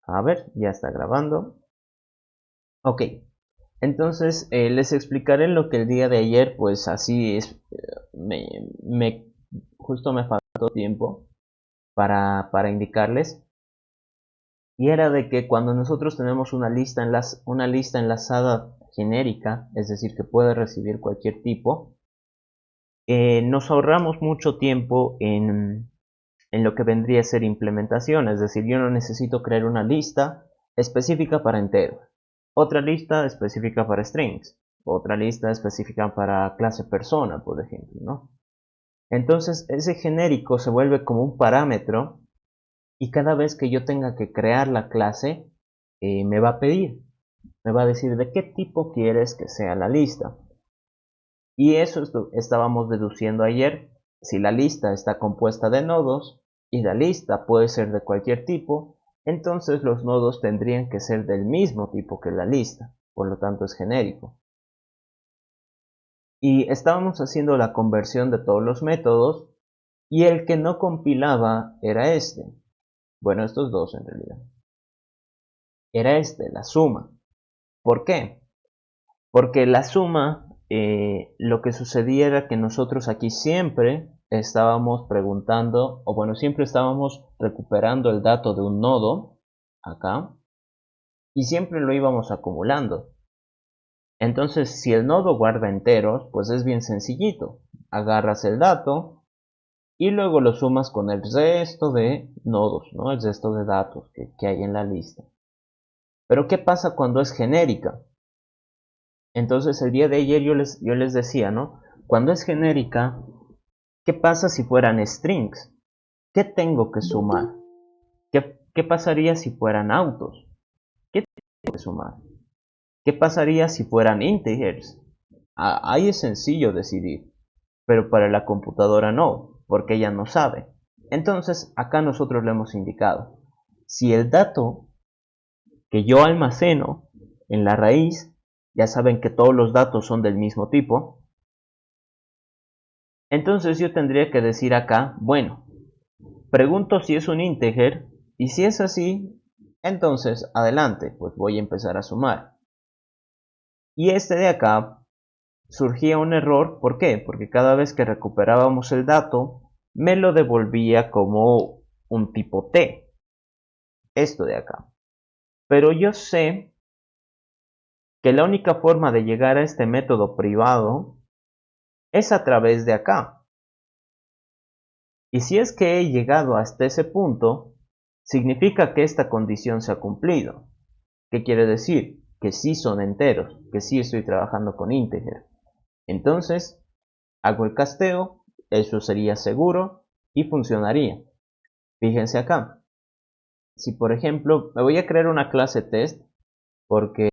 A ver, ya está grabando. Ok, entonces les explicaré lo que el día de ayer, pues así es, me, me- justo me faltó tiempo para indicarles. Y era de que cuando nosotros tenemos una lista enlazada genérica, es decir, que puede recibir cualquier tipo, nos ahorramos mucho tiempo en lo que vendría a ser implementación, es decir, yo no necesito crear una lista específica para enteros, otra lista específica para strings, otra lista específica para clase persona, por ejemplo, ¿no? Entonces ese genérico se vuelve como un parámetro y cada vez que yo tenga que crear la clase, me va a pedir, me va a decir de qué tipo quieres que sea la lista. Y eso estábamos deduciendo ayer. Si la lista está compuesta de nodos y la lista puede ser de cualquier tipo, entonces los nodos tendrían que ser del mismo tipo que la lista, por lo tanto es genérico. Y estábamos haciendo la conversión de todos los métodos y el que no compilaba era este. Bueno, estos dos en realidad. Era este, la suma. ¿Por qué? Porque la suma, lo que sucedía era que nosotros aquí siempre estábamos preguntando, o bueno, siempre estábamos recuperando el dato de un nodo, acá, y siempre lo íbamos acumulando. Entonces, si el nodo guarda enteros, pues es bien sencillito. Agarras el dato y luego lo sumas con el resto de nodos, ¿no? El resto de datos que hay en la lista. Pero ¿qué pasa cuando es genérica? Entonces el día de ayer yo les decía, ¿no? Cuando es genérica, ¿qué pasa si fueran strings? ¿Qué tengo que sumar? ¿Qué pasaría si fueran autos? ¿Qué tengo que sumar? ¿Qué pasaría si fueran integers? Ahí es sencillo decidir, pero para la computadora no, porque ella no sabe. Entonces acá nosotros le hemos indicado, si el dato que yo almaceno en la raíz, ya saben que todos los datos son del mismo tipo, entonces yo tendría que decir acá, bueno, pregunto si es un integer y si es así, entonces adelante, pues voy a empezar a sumar. Y este de acá surgía un error, ¿por qué? Porque cada vez que recuperábamos el dato, me lo devolvía como un tipo T, esto de acá. Pero yo sé que la única forma de llegar a este método privado es a través de acá. Y si es que he llegado hasta ese punto, significa que esta condición se ha cumplido. ¿Qué quiere decir? Que sí son enteros, que sí estoy trabajando con integer. Entonces, hago el casteo, eso sería seguro y funcionaría. Fíjense acá. Si por ejemplo, me voy a crear una clase test, porque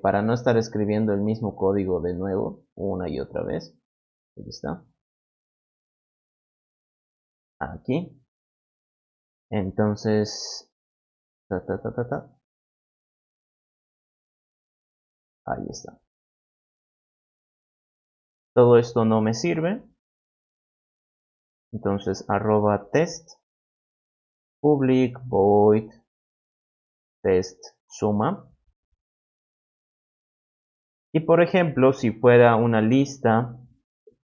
para no estar escribiendo el mismo código de nuevo, una y otra vez. Aquí está. Aquí. Entonces, ahí está. Todo esto no me sirve. Entonces, @test public void test suma. Y por ejemplo, si fuera una lista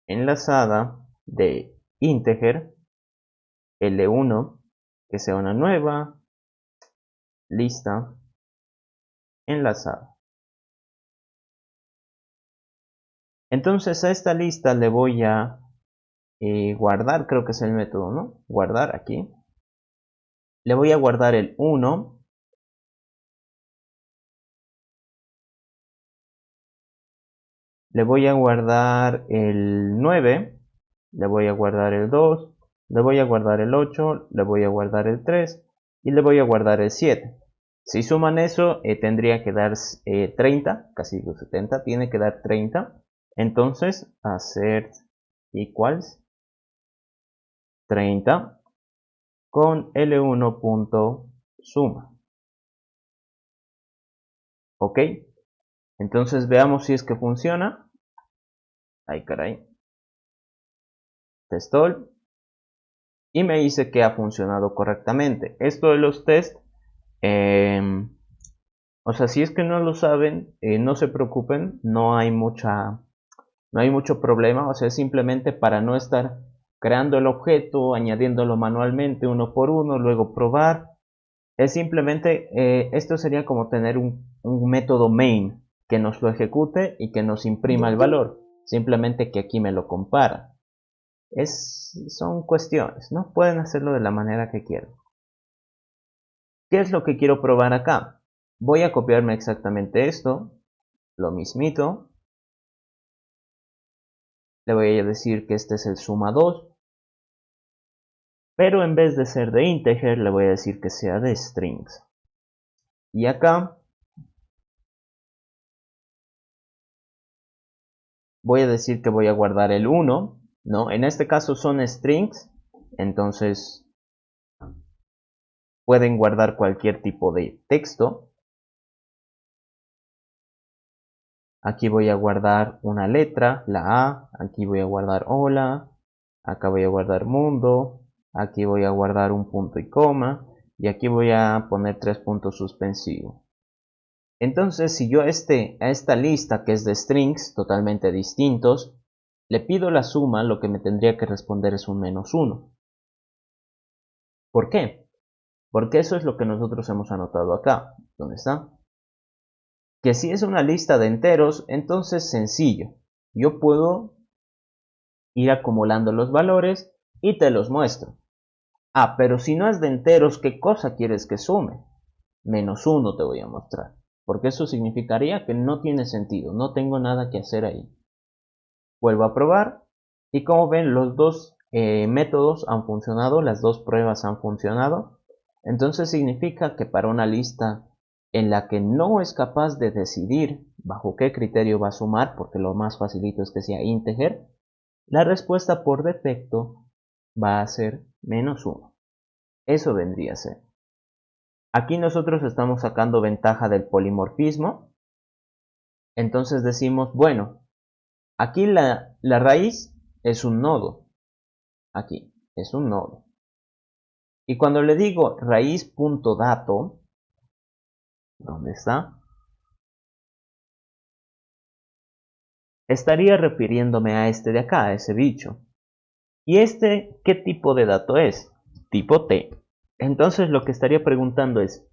enlazada de integer L1, que sea una nueva lista enlazada. Entonces a esta lista le voy a guardar, creo que es el método, ¿no? Guardar aquí. Le voy a guardar el 1. Le voy a guardar el 9. Le voy a guardar el 2. Le voy a guardar el 8. Le voy a guardar el 3. Y le voy a guardar el 7. Si suman eso, tendría que dar 30, casi 70, tiene que dar 30. Entonces, hacer equals 30 con L1.suma. Ok, entonces veamos si es que funciona. Ay, caray. Test all. Y me dice que ha funcionado correctamente. Esto de los test Em, o sea, si es que no lo saben, no se preocupen, no hay mucho problema, o sea, simplemente para no estar creando el objeto, añadiéndolo manualmente uno por uno, luego probar. Es simplemente, esto sería como tener un método main que nos lo ejecute y que nos imprima el valor. Simplemente que aquí me lo compara. Son cuestiones, ¿no? Pueden hacerlo de la manera que quieran. ¿Qué es lo que quiero probar acá? Voy a copiarme exactamente esto, lo mismito. Le voy a decir que este es el suma 2. Pero en vez de ser de integer, le voy a decir que sea de strings. Y acá voy a decir que voy a guardar el 1, ¿no? En este caso son strings, entonces pueden guardar cualquier tipo de texto. Aquí voy a guardar una letra, la A, aquí voy a guardar hola, acá voy a guardar mundo, aquí voy a guardar un punto y coma, y aquí voy a poner 3 puntos suspensivos. Entonces, si yo a esta lista que es de strings totalmente distintos, le pido la suma, lo que me tendría que responder es un -1. ¿Por qué? Porque eso es lo que nosotros hemos anotado acá. ¿Dónde está? Que si es una lista de enteros, entonces sencillo. Yo puedo ir acumulando los valores y te los muestro. Ah, pero si no es de enteros, ¿qué cosa quieres que sume? -1 te voy a mostrar. Porque eso significaría que no tiene sentido, no tengo nada que hacer ahí. Vuelvo a probar y como ven los dos métodos han funcionado, las dos pruebas han funcionado. Entonces significa que para una lista en la que no es capaz de decidir bajo qué criterio va a sumar, porque lo más facilito es que sea integer, la respuesta por defecto va a ser -1. Eso vendría a ser. Aquí nosotros estamos sacando ventaja del polimorfismo. Entonces decimos, bueno, aquí la raíz es un nodo. Aquí es un nodo. Y cuando le digo raíz.dato, ¿dónde está? Estaría refiriéndome a este de acá, a ese bicho. ¿Y este qué tipo de dato es? Tipo T. Entonces lo que estaría preguntando es,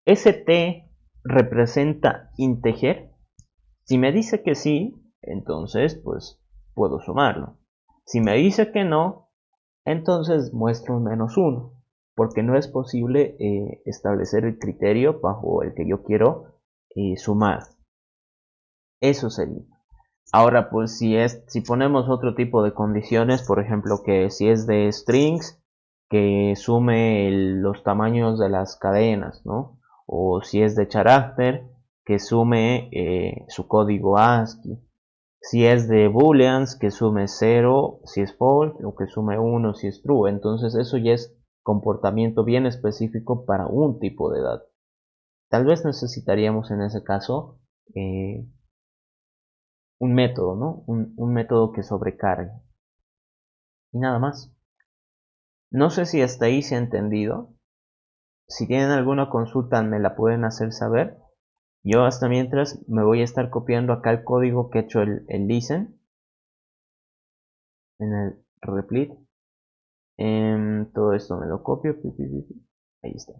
¿ese T representa integer? Si me dice que sí, entonces pues puedo sumarlo. Si me dice que no, entonces muestro un -1, porque no es posible establecer el criterio bajo el que yo quiero sumar. Eso sería. Ahora, pues si ponemos otro tipo de condiciones, por ejemplo, que si es de strings, que sume los tamaños de las cadenas, ¿no? O si es de carácter, que sume su código ASCII. Si es de booleans, que sume 0 si es false, o que sume 1 si es true. Entonces eso ya es comportamiento bien específico para un tipo de dato. Tal vez necesitaríamos en ese caso eh, un método, ¿no? Un método que sobrecargue. Y nada más. No sé si hasta ahí se ha entendido. Si tienen alguna consulta me la pueden hacer saber. Yo hasta mientras me voy a estar copiando acá el código que he hecho el listen en el replit. Todo esto me lo copio. Ahí está.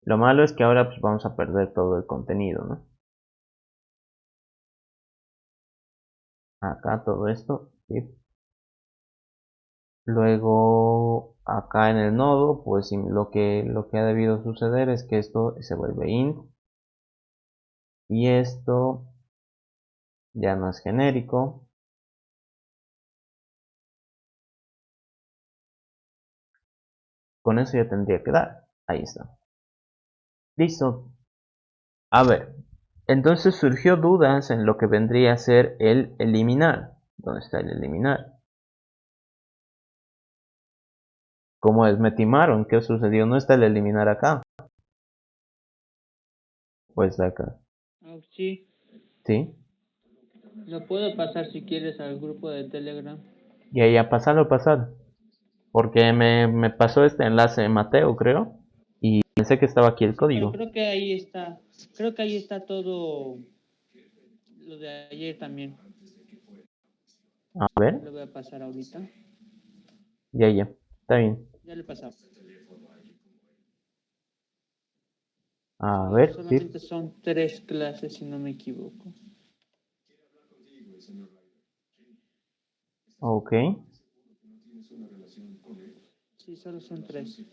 Lo malo es que ahora pues, vamos a perder todo el contenido, ¿no? Acá todo esto. ¿Sí? Luego acá en el nodo, pues lo que ha debido suceder es que esto se vuelve int. Y esto ya no es genérico. Con eso ya tendría que dar. Ahí está. Listo. A ver. Entonces surgió dudas en lo que vendría a ser el eliminar. ¿Dónde está el eliminar? ¿Cómo es? Me timaron. ¿Qué sucedió? No está el eliminar acá. Pues acá. Oh, sí, ¿Sí? lo puedo pasar si quieres al grupo de Telegram. Y ahí a pasarlo, pasar. porque me pasó este enlace Mateo, creo, y pensé que estaba aquí el Sí, pero código. creo que ahí está todo lo de ayer también. A ver, Lo voy a pasar ahorita. ya, está bien. Ya le he pasado. A ver, sí, Solamente son 3 clases, si no me equivoco. ok. Sí, solo son 3.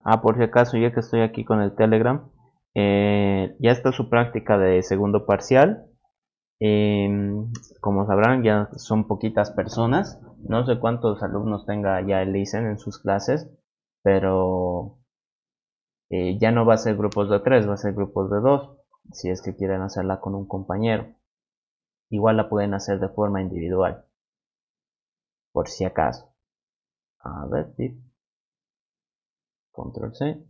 Ah, por si acaso, ya que estoy aquí con el Telegram, ya está su práctica de segundo parcial. Como sabrán, ya son poquitas personas. No sé cuántos alumnos tenga ya el LICEN en sus clases, pero ya no va a ser grupos de 3, va a ser grupos de 2. Si es que quieren hacerla con un compañero. Igual la pueden hacer de forma individual, por si acaso. A ver, tip, control C.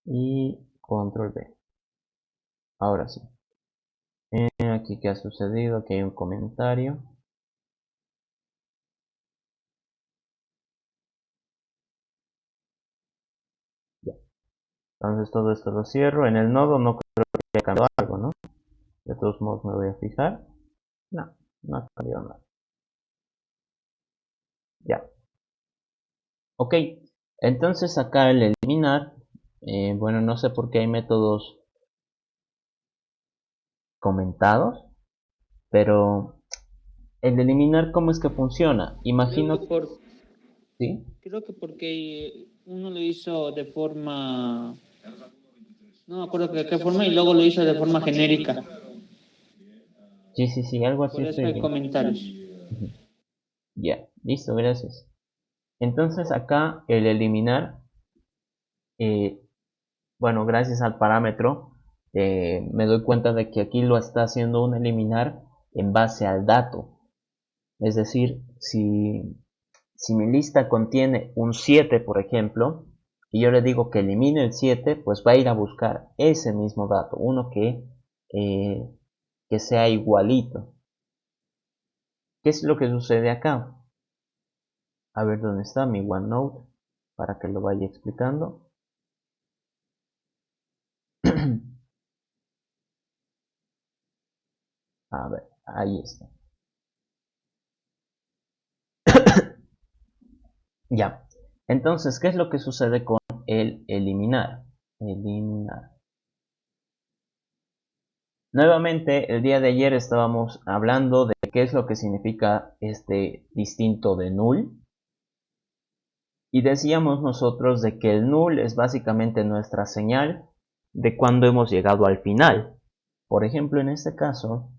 Y control V. Ahora sí. Aquí qué ha sucedido, aquí hay un comentario. Ya. Entonces todo esto lo cierro. En el nodo no creo que haya cambiado algo, ¿no? De todos modos me voy a fijar. No, no ha cambiado nada. Ya. Ok. Entonces acá el eliminar. Bueno, no sé por qué hay métodos comentados. Pero el eliminar, ¿cómo es que funciona? Creo que Imagino. por ¿Sí? Creo que porque uno lo hizo de forma, no me acuerdo de qué forma, y luego lo hizo de forma genérica. Sí, algo así Por eso estoy hay viendo. comentarios. Ujú. Ya, listo, gracias. Entonces acá el eliminar, eh, bueno, gracias al parámetro, me doy cuenta de que aquí lo está haciendo un eliminar en base al dato. Es decir, si mi lista contiene un 7, por ejemplo, y yo le digo que elimine el 7, pues va a ir a buscar ese mismo dato, uno eh, que sea igualito. ¿Qué es lo que sucede acá? A ver dónde está mi OneNote para que lo vaya explicando. A ver, ahí está. Ya. Entonces, ¿qué es lo que sucede con el eliminar? Eliminar. Nuevamente, el día de ayer estábamos hablando de qué es lo que significa este distinto de null. Y decíamos nosotros de que el null es básicamente nuestra señal de cuando hemos llegado al final. Por ejemplo, en este caso,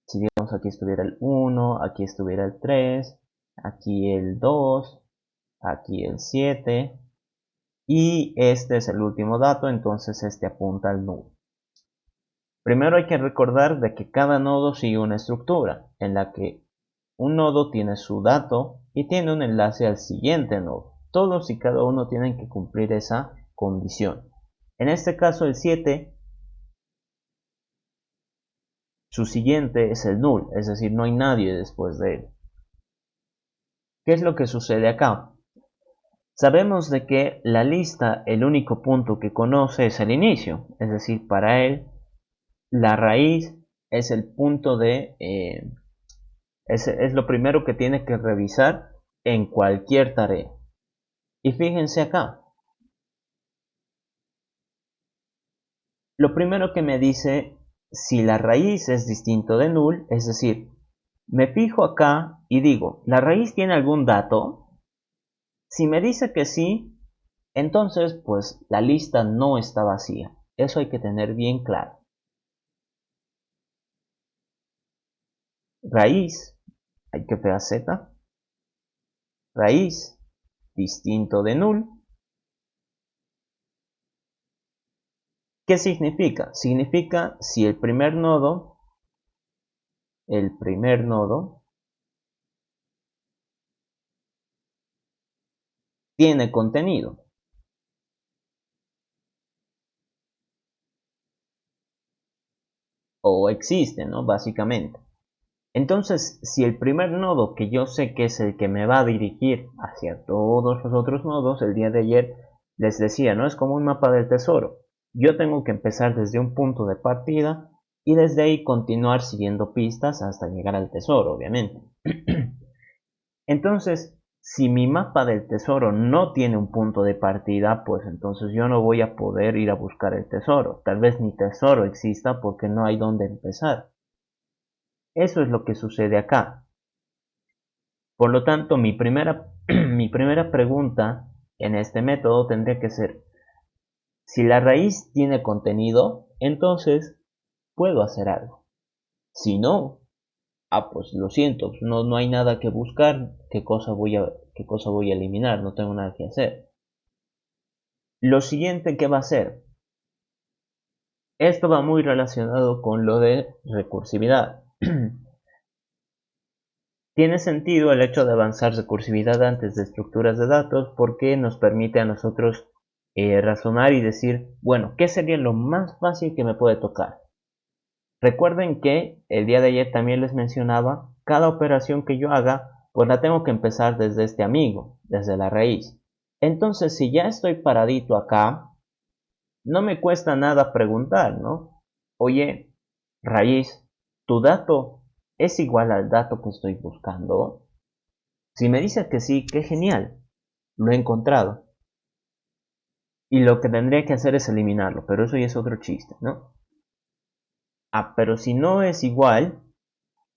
si digamos aquí estuviera el 1, aquí estuviera el 3, aquí el 2, aquí el 7, y este es el último dato, entonces este apunta al null. Primero hay que recordar de que cada nodo sigue una estructura, en la que un nodo tiene su dato y tiene un enlace al siguiente nodo. Todos y cada uno tienen que cumplir esa condición. En este caso el 7, su siguiente es el null, es decir, no hay nadie después de él. ¿Qué es lo que sucede acá? Sabemos de que la lista, el único punto que conoce es el inicio, es decir, para él la raíz es el punto es lo primero que tiene que revisar en cualquier tarea. Y fíjense acá, lo primero que me dice si la raíz es distinto de null, es decir, me fijo acá y digo, ¿la raíz tiene algún dato? Si me dice que sí, entonces pues la lista no está vacía. Eso hay que tener bien claro. Raíz, hay que pegar z, raíz distinto de null. ¿Qué significa? Significa si el primer nodo tiene contenido. O existe, ¿no? Básicamente. Entonces, si el primer nodo, que yo sé que es el que me va a dirigir hacia todos los otros nodos, el día de ayer les decía, ¿no? Es como un mapa del tesoro. Yo tengo que empezar desde un punto de partida y desde ahí continuar siguiendo pistas hasta llegar al tesoro, obviamente. Entonces, si mi mapa del tesoro no tiene un punto de partida, pues entonces yo no voy a poder ir a buscar el tesoro. Tal vez ni tesoro exista porque no hay dónde empezar. Eso es lo que sucede acá. Por lo tanto, mi primera pregunta en este método tendría que ser, si la raíz tiene contenido, entonces puedo hacer algo. Si no, pues lo siento, no hay nada que buscar, qué cosa voy a eliminar, no tengo nada que hacer. Lo siguiente que va a ser, esto va muy relacionado con lo de recursividad. Tiene sentido el hecho de avanzar recursividad antes de estructuras de datos porque nos permite a nosotros razonar y decir, bueno, ¿qué sería lo más fácil que me puede tocar? Recuerden que el día de ayer también les mencionaba, cada operación que yo haga, pues la tengo que empezar desde este amigo, desde la raíz. Entonces, si ya estoy paradito acá, no me cuesta nada preguntar, ¿no? Oye, raíz, ¿tu dato es igual al dato que estoy buscando? Si me dice que sí, qué genial, lo he encontrado. Y lo que tendría que hacer es eliminarlo, pero eso ya es otro chiste, ¿no? Pero si no es igual,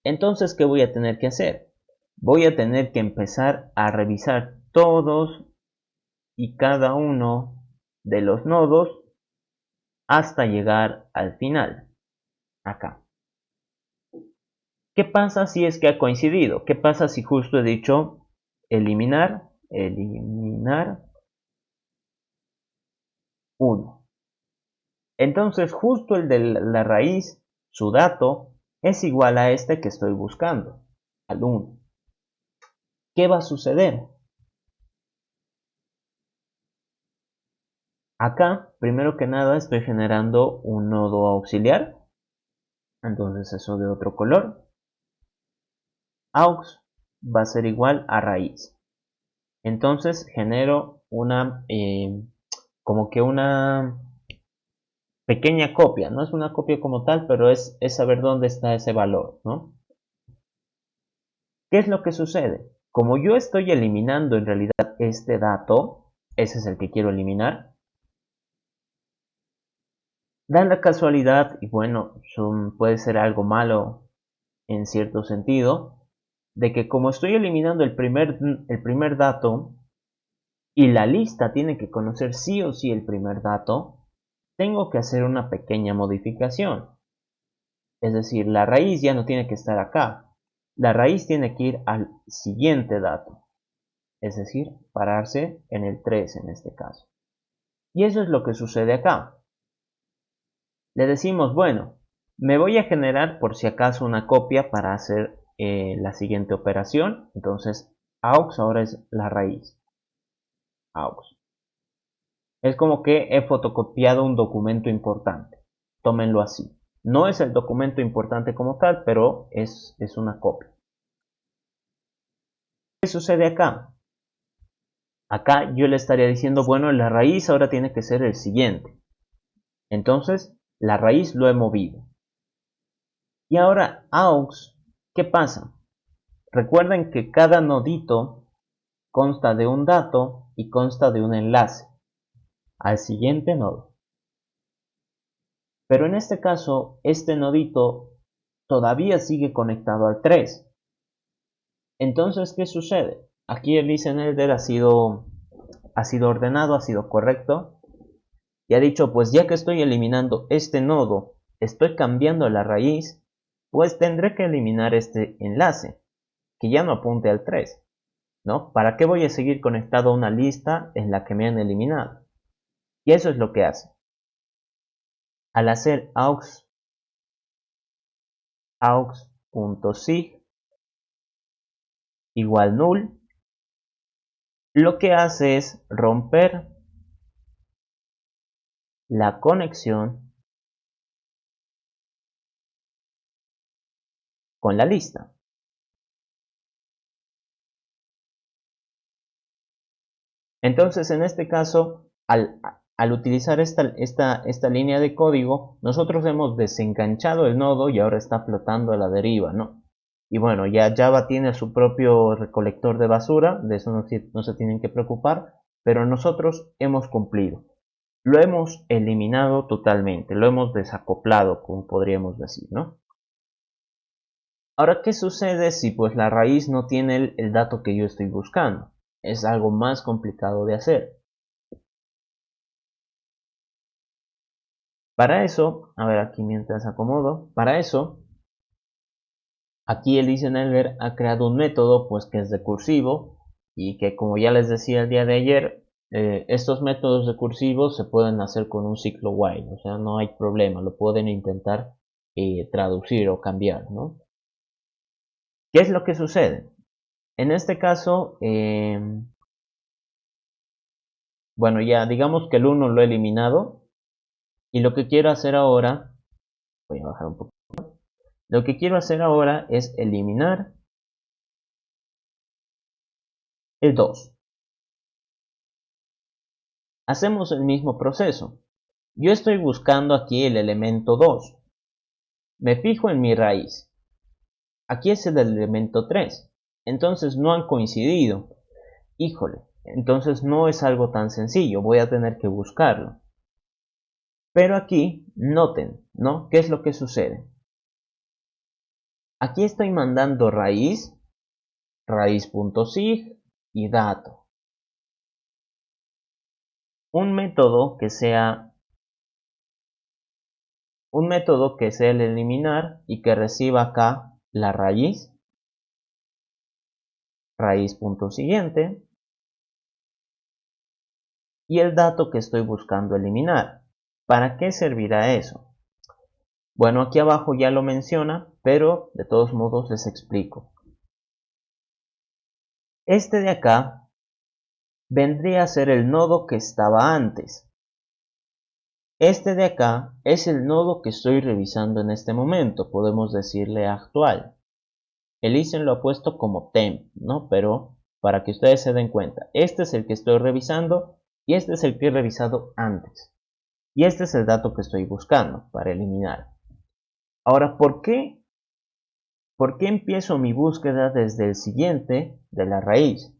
entonces, ¿qué voy a tener que hacer? Voy a tener que empezar a revisar todos y cada uno de los nodos hasta llegar al final, acá. ¿Qué pasa si es que ha coincidido? ¿Qué pasa si justo he dicho eliminar 1? Entonces justo el de la raíz, su dato, es igual a este que estoy buscando, al 1. ¿Qué va a suceder? Acá, primero que nada, estoy generando un nodo auxiliar. Entonces eso de otro color. Aux va a ser igual a raíz. Entonces genero una, como que una pequeña copia. No es una copia como tal, pero es saber dónde está ese valor, ¿no? ¿Qué es lo que sucede? Como yo estoy eliminando en realidad este dato, ese es el que quiero eliminar, da la casualidad, y bueno, puede ser algo malo en cierto sentido, de que como estoy eliminando el primer dato y la lista tiene que conocer sí o sí el primer dato, tengo que hacer una pequeña modificación. Es decir, la raíz ya no tiene que estar acá. La raíz tiene que ir al siguiente dato. Es decir, pararse en el 3 en este caso. Y eso es lo que sucede acá. Le decimos, bueno, me voy a generar por si acaso una copia para hacer la siguiente operación. Entonces, aux ahora es la raíz. Aux. Es como que he fotocopiado un documento importante. Tómenlo así. No es el documento importante como tal, pero es una copia. ¿Qué sucede acá? Acá yo le estaría diciendo, bueno, la raíz ahora tiene que ser el siguiente. Entonces, la raíz lo he movido. Y ahora, aux, ¿qué pasa? Recuerden que cada nodito consta de un dato y consta de un enlace al siguiente nodo. Pero en este caso, este nodito todavía sigue conectado al 3. Entonces, ¿qué sucede? Aquí el listener ha sido ordenado, ha sido correcto y ha dicho, pues ya que estoy eliminando este nodo, estoy cambiando la raíz, pues tendré que eliminar este enlace, que ya no apunte al 3, ¿no? ¿Para qué voy a seguir conectado a una lista en la que me han eliminado? Y eso es lo que hace. Al hacer aux.sig igual null, lo que hace es romper la conexión con la lista. Entonces, en este caso, al utilizar esta línea de código, nosotros hemos desenganchado el nodo y ahora está flotando a la deriva, ¿no? Y bueno, ya Java tiene su propio recolector de basura, de eso no se tienen que preocupar, pero nosotros hemos cumplido. Lo hemos eliminado totalmente, lo hemos desacoplado, como podríamos decir, ¿no? Ahora, ¿qué sucede si pues la raíz no tiene el dato que yo estoy buscando? Es algo más complicado de hacer. Para eso, a ver aquí mientras acomodo, para eso, aquí el listener ha creado un método pues que es recursivo y que, como ya les decía el día de ayer, estos métodos recursivos se pueden hacer con un ciclo while, o sea, no hay problema, lo pueden intentar traducir o cambiar, ¿no? ¿Qué es lo que sucede? En este caso, bueno, ya digamos que el 1 lo he eliminado y lo que quiero hacer ahora, voy a bajar un poco, lo que quiero hacer ahora es eliminar el 2. Hacemos el mismo proceso. Yo estoy buscando aquí el elemento 2. Me fijo en mi raíz. Aquí es el elemento 3. Entonces no han coincidido. Híjole, entonces no es algo tan sencillo. Voy a tener que buscarlo. Pero aquí, noten, ¿no? ¿Qué es lo que sucede? Aquí estoy mandando raíz, raíz.sig y dato. Un método que sea el eliminar y que reciba acá la raíz, raíz.siguiente, y el dato que estoy buscando eliminar. ¿Para qué servirá eso? Bueno, aquí abajo ya lo menciona, pero de todos modos les explico. Este de acá vendría a ser el nodo que estaba antes. Este de acá es el nodo que estoy revisando en este momento, podemos decirle actual. El ISEN lo ha puesto como temp, ¿no? Pero para que ustedes se den cuenta, este es el que estoy revisando y este es el que he revisado antes. Y este es el dato que estoy buscando para eliminar. Ahora, ¿por qué empiezo mi búsqueda desde el siguiente de la raíz?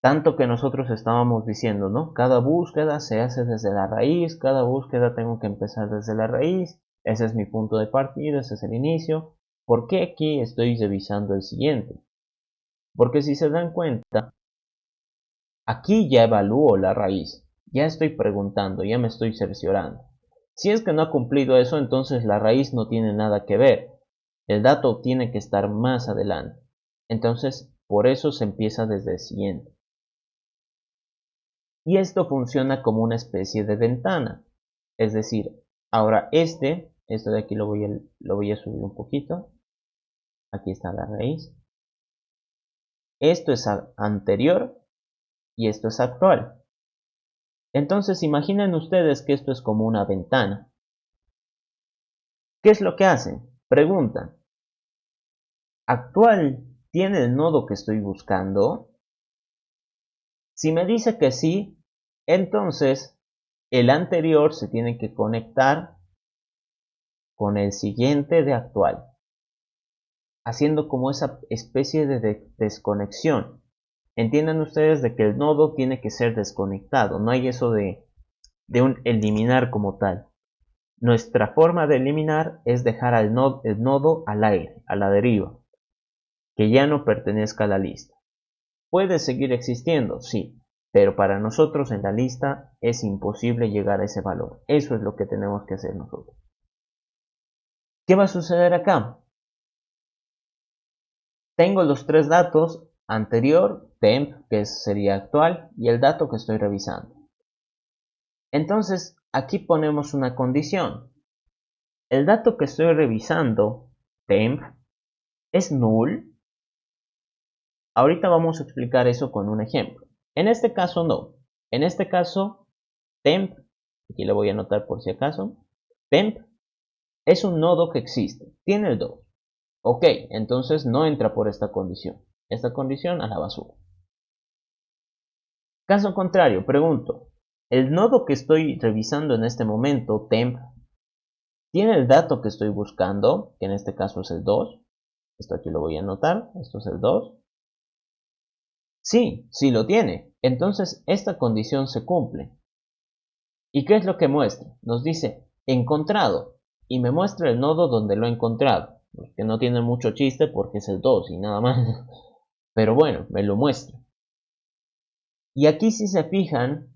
Tanto que nosotros estábamos diciendo, ¿no? Cada búsqueda se hace desde la raíz, cada búsqueda tengo que empezar desde la raíz, ese es mi punto de partida, ese es el inicio. ¿Por qué aquí estoy revisando el siguiente? Porque si se dan cuenta, aquí ya evalúo la raíz, ya estoy preguntando, ya me estoy cerciorando. Si es que no ha cumplido eso, entonces la raíz no tiene nada que ver. El dato tiene que estar más adelante. Entonces, por eso se empieza desde el siguiente. Y esto funciona como una especie de ventana. Es decir, ahora esto de aquí lo voy a subir un poquito. Aquí está la raíz. Esto es anterior y esto es actual. Entonces imaginen ustedes que esto es como una ventana. ¿Qué es lo que hacen? Preguntan, ¿actual tiene el nodo que estoy buscando? Si me dice que sí, entonces el anterior se tiene que conectar con el siguiente de actual, haciendo como esa especie de desconexión. Entiendan ustedes de que el nodo tiene que ser desconectado, no hay eso de un eliminar como tal. Nuestra forma de eliminar es dejar el nodo al aire, a la deriva, que ya no pertenezca a la lista. ¿Puede seguir existiendo? Sí, pero para nosotros en la lista es imposible llegar a ese valor. Eso es lo que tenemos que hacer nosotros. ¿Qué va a suceder acá? Tengo los tres datos, anterior, temp, que sería actual, y el dato que estoy revisando. Entonces, aquí ponemos una condición. El dato que estoy revisando, temp, ¿es null? Ahorita vamos a explicar eso con un ejemplo. En este caso no. En este caso, temp, aquí le voy a anotar por si acaso, temp es un nodo que existe, tiene el 2. Ok, entonces no entra por esta condición. Esta condición a la basura. Caso contrario, pregunto, ¿el nodo que estoy revisando en este momento, temp, tiene el dato que estoy buscando? Que en este caso es el 2. Esto aquí lo voy a anotar. Esto es el 2. Sí, sí lo tiene. Entonces esta condición se cumple. ¿Y qué es lo que muestra? Nos dice encontrado y me muestra el nodo donde lo he encontrado. Que no tiene mucho chiste porque es el 2 y nada más. Pero bueno, me lo muestra. Y aquí si se fijan,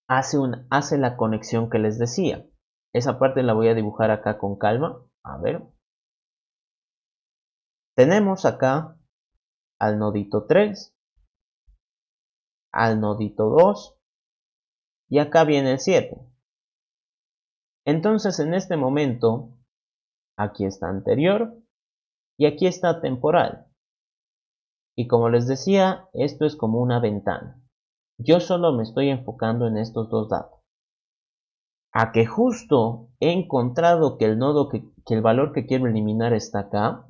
hace la conexión que les decía. Esa parte la voy a dibujar acá con calma. A ver. Tenemos acá al nodito 3, al nodito 2 y acá viene el 7. Entonces en este momento, aquí está anterior y aquí está temporal. Y como les decía, esto es como una ventana. Yo solo me estoy enfocando en estos dos datos. A que justo he encontrado que el nodo que el valor que quiero eliminar está acá.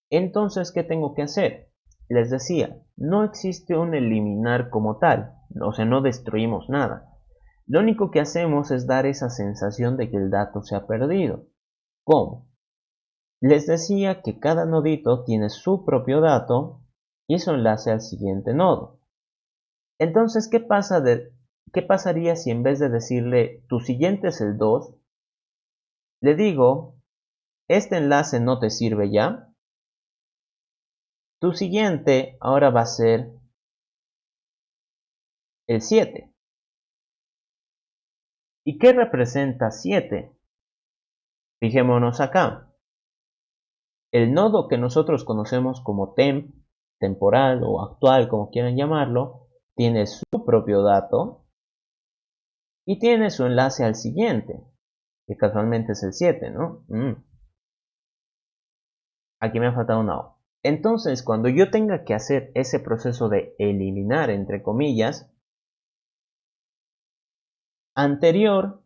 Entonces, ¿qué tengo que hacer? Les decía, no existe un eliminar como tal. O sea, no destruimos nada. Lo único que hacemos es dar esa sensación de que el dato se ha perdido. ¿Cómo? Les decía que cada nodito tiene su propio dato y eso enlace al siguiente nodo. Entonces, ¿qué pasaría si en vez de decirle tu siguiente es el 2, le digo, este enlace no te sirve ya, tu siguiente ahora va a ser el 7. ¿Y qué representa 7? Fijémonos acá. El nodo que nosotros conocemos como temp, temporal o actual, como quieran llamarlo, tiene su propio dato y tiene su enlace al siguiente, que casualmente es el 7, ¿no? Aquí me ha faltado una O. Entonces, cuando yo tenga que hacer ese proceso de eliminar, entre comillas, anterior,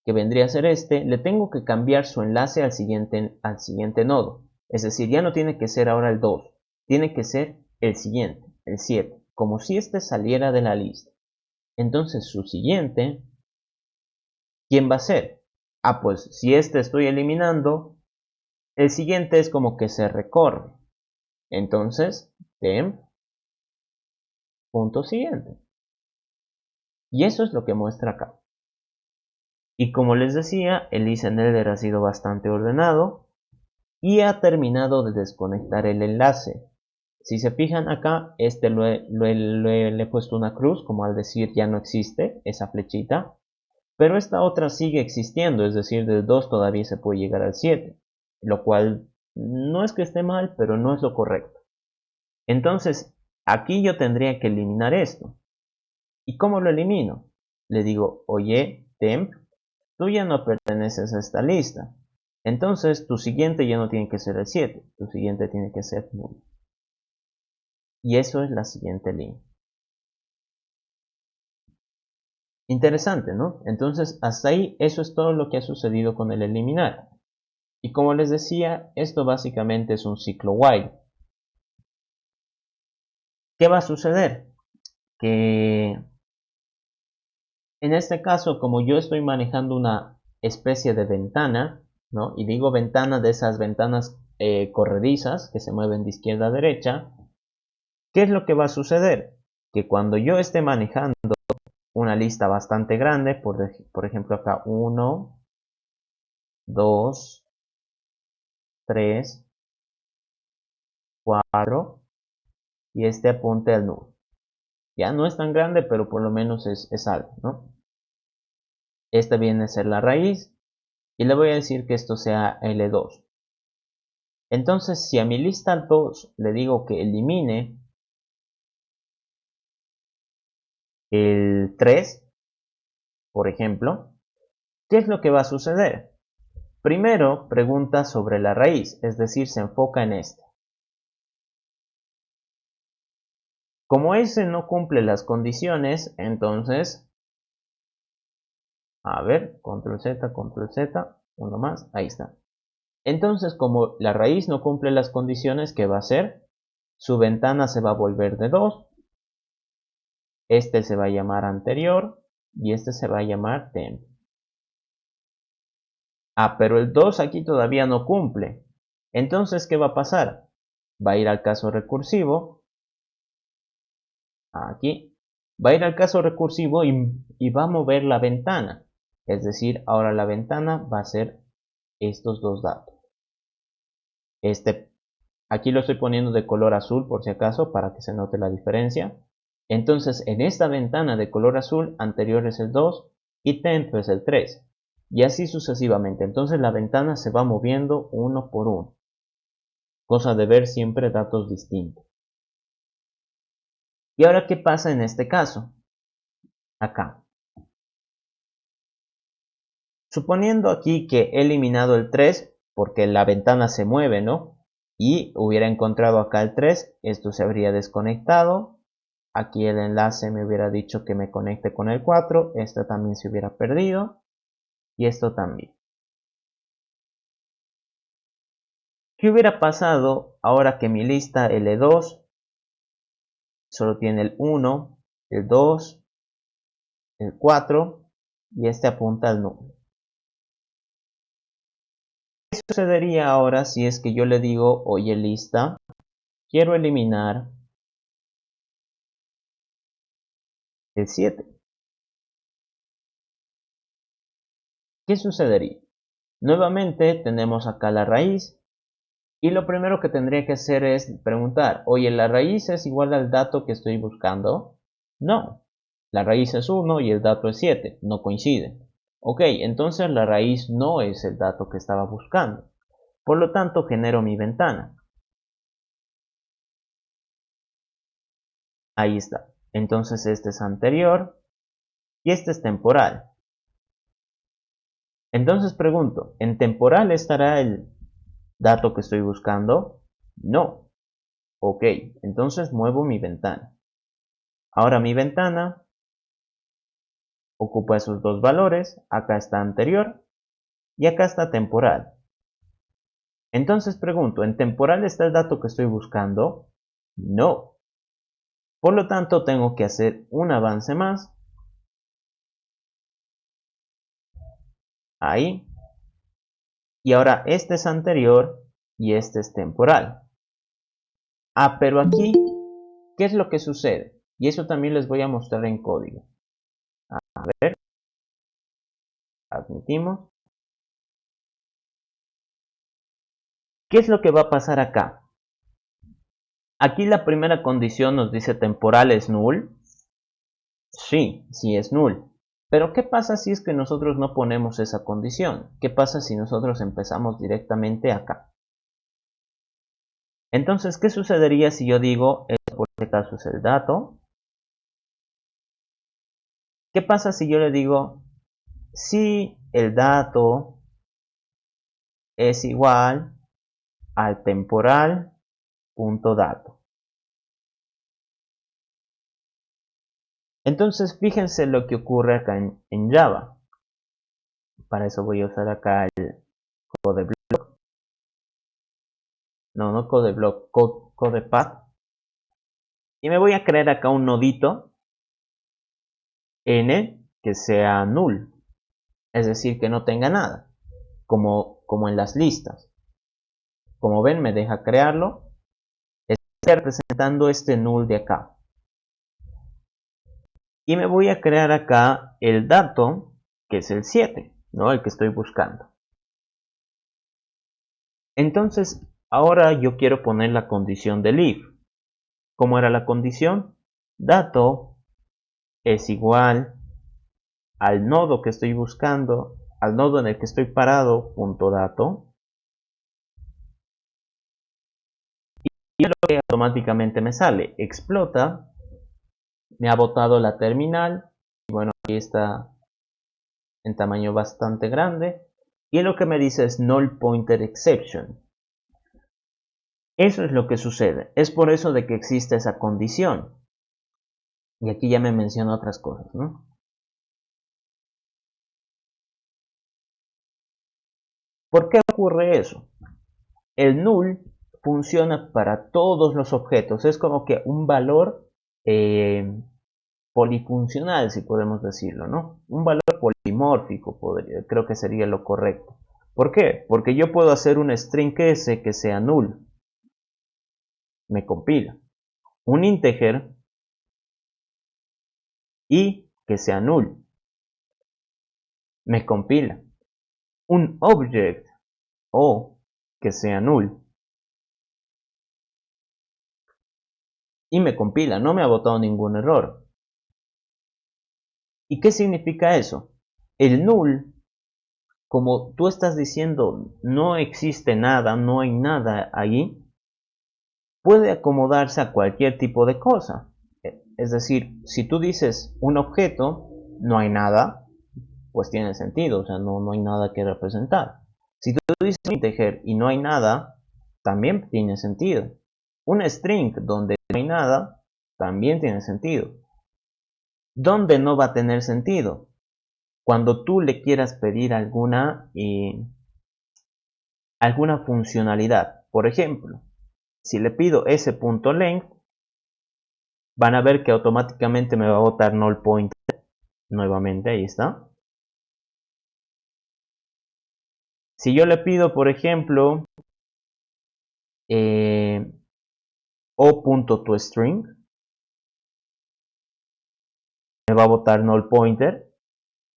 que vendría a ser este, le tengo que cambiar su enlace al siguiente nodo. Es decir, ya no tiene que ser ahora el 2, tiene que ser el siguiente, el 7, como si este saliera de la lista. Entonces, su siguiente, ¿quién va a ser? Ah, pues si este estoy eliminando, el siguiente es como que se recorre. Entonces, temp, punto siguiente. Y eso es lo que muestra acá. Y como les decía, el listener ha sido bastante ordenado y ha terminado de desconectar el enlace. Si se fijan acá, le he puesto una cruz, como al decir ya no existe esa flechita. Pero esta otra sigue existiendo, es decir, del 2 todavía se puede llegar al 7. Lo cual no es que esté mal, pero no es lo correcto. Entonces, aquí yo tendría que eliminar esto. ¿Y cómo lo elimino? Le digo, oye, temp, tú ya no perteneces a esta lista. Entonces tu siguiente ya no tiene que ser el 7, tu siguiente tiene que ser 1. Y eso es la siguiente línea. Interesante, ¿no? Entonces hasta ahí eso es todo lo que ha sucedido con el eliminar. Y como les decía, esto básicamente es un ciclo while. ¿Qué va a suceder? Que en este caso, como yo estoy manejando una especie de ventana, ¿no? Y digo ventana de esas ventanas corredizas que se mueven de izquierda a derecha, ¿qué es lo que va a suceder? Que cuando yo esté manejando una lista bastante grande, por ejemplo acá 1, 2, 3, 4 y este apunte al nudo. Ya no es tan grande, pero por lo menos es algo, ¿no? Esta viene a ser la raíz y le voy a decir que esto sea L2. Entonces, si a mi lista 2 le digo que elimine el 3, por ejemplo, ¿qué es lo que va a suceder? Primero pregunta sobre la raíz, es decir, se enfoca en esta. Como ese no cumple las condiciones, entonces, a ver, control Z, uno más, ahí está. Entonces, como la raíz no cumple las condiciones, ¿qué va a hacer? Su ventana se va a volver de 2. Este se va a llamar anterior y este se va a llamar temp. Ah, pero el 2 aquí todavía no cumple. Entonces, ¿qué va a pasar? Va a ir al caso recursivo. Aquí. Va a ir al caso recursivo y va a mover la ventana. Es decir, ahora la ventana va a ser estos dos datos. Aquí lo estoy poniendo de color azul por si acaso para que se note la diferencia. Entonces, en esta ventana de color azul, anterior es el 2 y temp es el 3. Y así sucesivamente. Entonces la ventana se va moviendo uno por uno. Cosa de ver siempre datos distintos. ¿Y ahora qué pasa en este caso? Acá. Suponiendo aquí que he eliminado el 3 porque la ventana se mueve, ¿no? Y hubiera encontrado acá el 3, esto se habría desconectado. Aquí el enlace me hubiera dicho que me conecte con el 4, esto también se hubiera perdido y esto también. ¿Qué hubiera pasado ahora que mi lista L2 solo tiene el 1, el 2, el 4 y este apunta al número? ¿Qué sucedería ahora si es que yo le digo, oye lista, quiero eliminar el 7? ¿Qué sucedería? Nuevamente tenemos acá la raíz y lo primero que tendría que hacer es preguntar, oye, ¿la raíz es igual al dato que estoy buscando? No, la raíz es 1 y el dato es 7, no coinciden. Ok, entonces la raíz no es el dato que estaba buscando. Por lo tanto, genero mi ventana. Ahí está. Entonces este es anterior y este es temporal. Entonces pregunto, ¿en temporal estará el dato que estoy buscando? No. Ok, entonces muevo mi ventana. Ahora mi ventana ocupa esos dos valores. Acá está anterior y acá está temporal. Entonces pregunto, ¿en temporal está el dato que estoy buscando? No. Por lo tanto, tengo que hacer un avance más. Ahí. Y ahora este es anterior y este es temporal. Ah, pero aquí, ¿qué es lo que sucede? Y eso también les voy a mostrar en código. A ver, admitimos. ¿Qué es lo que va a pasar acá? Aquí la primera condición nos dice temporal es null. Sí, sí es null. Pero ¿qué pasa si es que nosotros no ponemos esa condición? ¿Qué pasa si nosotros empezamos directamente acá? Entonces, ¿qué sucedería si yo digo, por este caso es el dato? ¿Qué pasa si yo le digo, si el dato es igual al temporal.dato? Entonces, fíjense lo que ocurre acá en Java. Para eso voy a usar acá el codeblock. No codeblock, codepath. Y me voy a crear acá un nodito n que sea null. Es decir, que no tenga nada. Como en las listas. Como ven, me deja crearlo. Estoy representando este null de acá. Y me voy a crear acá el dato, que es el 7, ¿no? El que estoy buscando. Entonces, ahora yo quiero poner la condición del if. ¿Cómo era la condición? Dato es igual al nodo que estoy buscando, al nodo en el que estoy parado, punto dato. Y lo que automáticamente me sale, explota, me ha botado la terminal. Y bueno, aquí está en tamaño bastante grande. Y lo que me dice es null pointer exception. Eso es lo que sucede. Es por eso de que existe esa condición. Y aquí ya me menciona otras cosas, ¿no? ¿Por qué ocurre eso? El null funciona para todos los objetos, es como que un valor polifuncional, si podemos decirlo, ¿no? Un valor polimórfico, creo que sería lo correcto. ¿Por qué? Porque yo puedo hacer un string s que sea null, me compila. Un integer y que sea null, me compila. Un object o que sea null y me compila, no me ha botado ningún error. ¿Y qué significa eso? El null, como tú estás diciendo, no existe nada, no hay nada ahí, puede acomodarse a cualquier tipo de cosa. Es decir, si tú dices un objeto, no hay nada, pues tiene sentido, o sea, no hay nada que representar. Si tú dices un integer y no hay nada, también tiene sentido. Un string donde no hay nada, también tiene sentido. ¿Dónde no va a tener sentido? Cuando tú le quieras pedir alguna funcionalidad. Por ejemplo, si le pido s.length, van a ver que automáticamente me va a botar null pointer. Nuevamente, ahí está. Si yo le pido, por ejemplo, o.toString, me va a botar null pointer.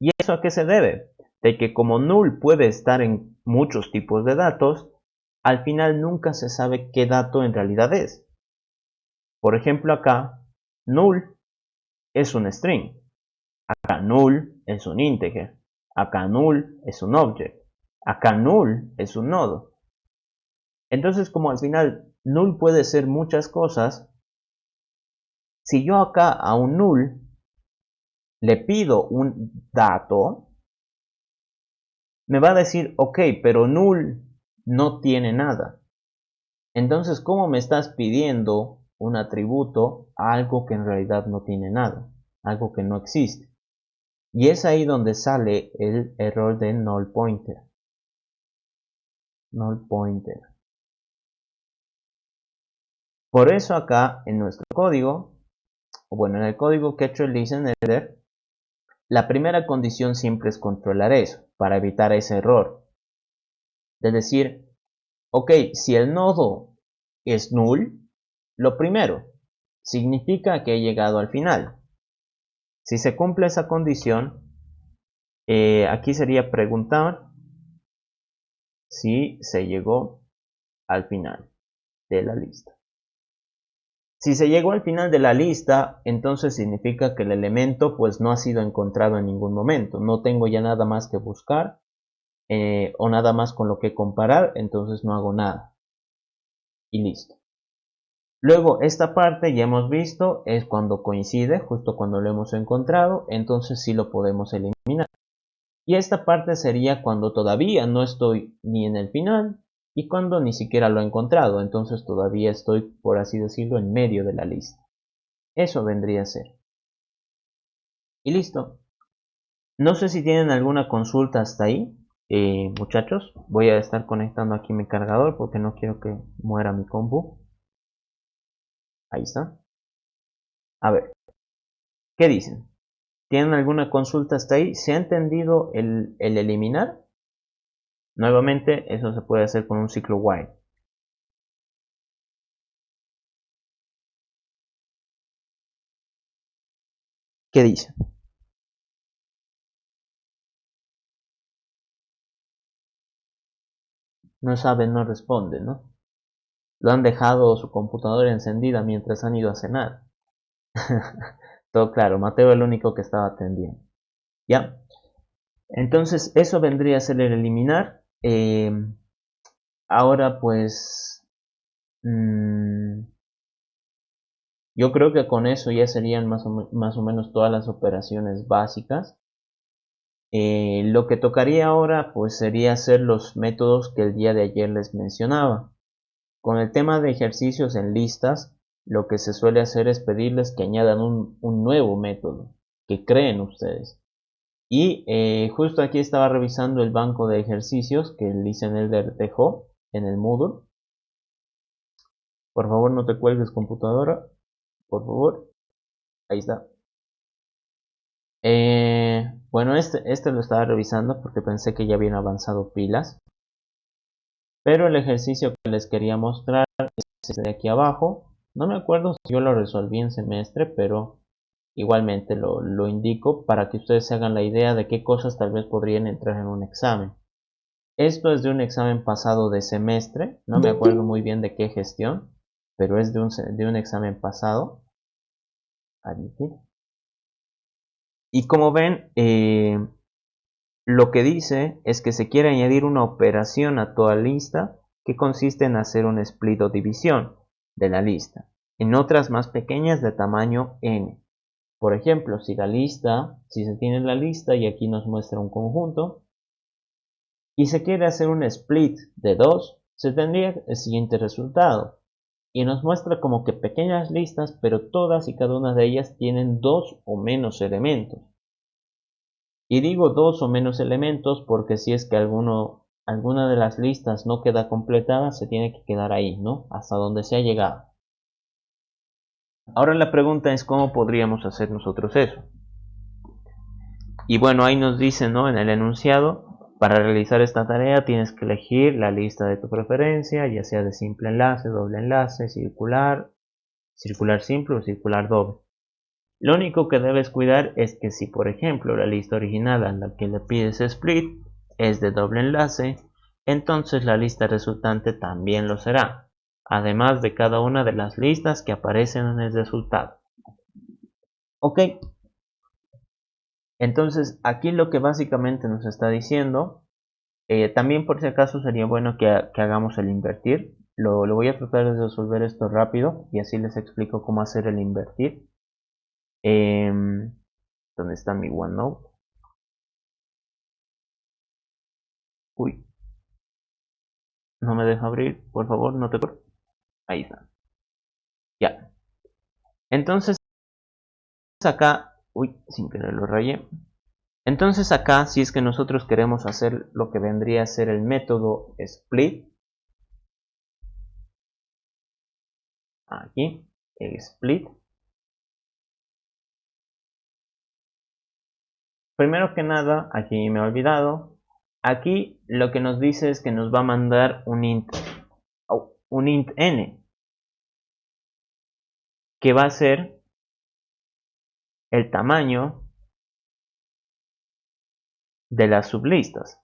¿Y eso a qué se debe? De que como null puede estar en muchos tipos de datos, al final nunca se sabe qué dato en realidad es. Por ejemplo, acá, null es un string. Acá null es un integer. Acá null es un object. Acá null es un nodo. Entonces, como al final null puede ser muchas cosas, si yo acá a un null le pido un dato, me va a decir, ok, pero null no tiene nada. Entonces, ¿cómo me estás pidiendo un atributo a algo que en realidad no tiene nada? Algo que no existe. Y es ahí donde sale el error de null pointer. Null pointer. Por eso acá en nuestro código, o bueno, en el código que ha hecho el listener, la primera condición siempre es controlar eso, para evitar ese error. Es decir, ok, si el nodo es null, lo primero significa que he llegado al final. Si se cumple esa condición, aquí sería preguntar si se llegó al final de la lista. Si se llegó al final de la lista, entonces significa que el elemento pues no ha sido encontrado en ningún momento. No tengo ya nada más que buscar o nada más con lo que comparar, entonces no hago nada. Y listo. Luego esta parte ya hemos visto es cuando coincide, justo cuando lo hemos encontrado, entonces sí lo podemos eliminar. Y esta parte sería cuando todavía no estoy ni en el final y cuando ni siquiera lo he encontrado, entonces todavía estoy, por así decirlo, en medio de la lista. Eso vendría a ser. Y listo. No sé si tienen alguna consulta hasta ahí, muchachos. Voy a estar conectando aquí mi cargador porque no quiero que muera mi compu. Ahí está. A ver, ¿qué dicen? ¿Tienen alguna consulta hasta ahí? ¿Se ha entendido el eliminar? Nuevamente, eso se puede hacer con un ciclo while. ¿Qué dicen? No saben, no responden, ¿no? Lo han dejado su computadora encendida mientras han ido a cenar. Todo claro, Mateo es el único que estaba atendiendo. ¿Ya? Entonces, eso vendría a ser el eliminar. Ahora, pues, yo creo que con eso ya serían más o menos todas las operaciones básicas. Lo que tocaría ahora, pues, sería hacer los métodos que el día de ayer les mencionaba. Con el tema de ejercicios en listas, lo que se suele hacer es pedirles que añadan un nuevo método, que creen ustedes. Y justo aquí estaba revisando el banco de ejercicios que el Lisenelder dejó en el Moodle. Por favor, no te cuelgues, computadora. Por favor. Ahí está. Bueno, este lo estaba revisando porque pensé que ya habían avanzado pilas. Pero el ejercicio que les quería mostrar es este de aquí abajo. No me acuerdo si yo lo resolví en semestre, pero igualmente lo indico para que ustedes se hagan la idea de qué cosas tal vez podrían entrar en un examen. Esto es de un examen pasado de semestre, no me acuerdo muy bien de qué gestión, pero es de un examen pasado. Y como ven, lo que dice es que se quiere añadir una operación a toda lista que consiste en hacer un split o división de la lista en otras más pequeñas de tamaño n. Por ejemplo, si se tiene la lista y aquí nos muestra un conjunto y se quiere hacer un split de 2, se tendría el siguiente resultado y nos muestra como que pequeñas listas, pero todas y cada una de ellas tienen 2 o menos elementos. Y digo 2 o menos elementos porque si es que alguna de las listas no queda completada, se tiene que quedar ahí, ¿no? Hasta donde se ha llegado. Ahora la pregunta es cómo podríamos hacer nosotros eso. Y bueno, ahí nos dice, ¿no? En el enunciado, para realizar esta tarea tienes que elegir la lista de tu preferencia, ya sea de simple enlace, doble enlace, circular, circular simple o circular doble. Lo único que debes cuidar es que si por ejemplo la lista original a la que le pides split es de doble enlace, entonces la lista resultante también lo será, además de cada una de las listas que aparecen en el resultado. Ok, entonces aquí lo que básicamente nos está diciendo, también por si acaso sería bueno que hagamos el invertir. Lo voy a tratar de resolver esto rápido y así les explico cómo hacer el invertir. ¿Dónde está mi OneNote? Uy, no me deja abrir, por favor, no te cortes. Ahí está. Ya. Entonces acá, uy, sin querer lo rayé. Entonces acá, si es que nosotros queremos hacer lo que vendría a ser el método split, aquí, split. Primero que nada, aquí me he olvidado. Aquí lo que nos dice es que nos va a mandar un int n, que va a ser el tamaño de las sublistas.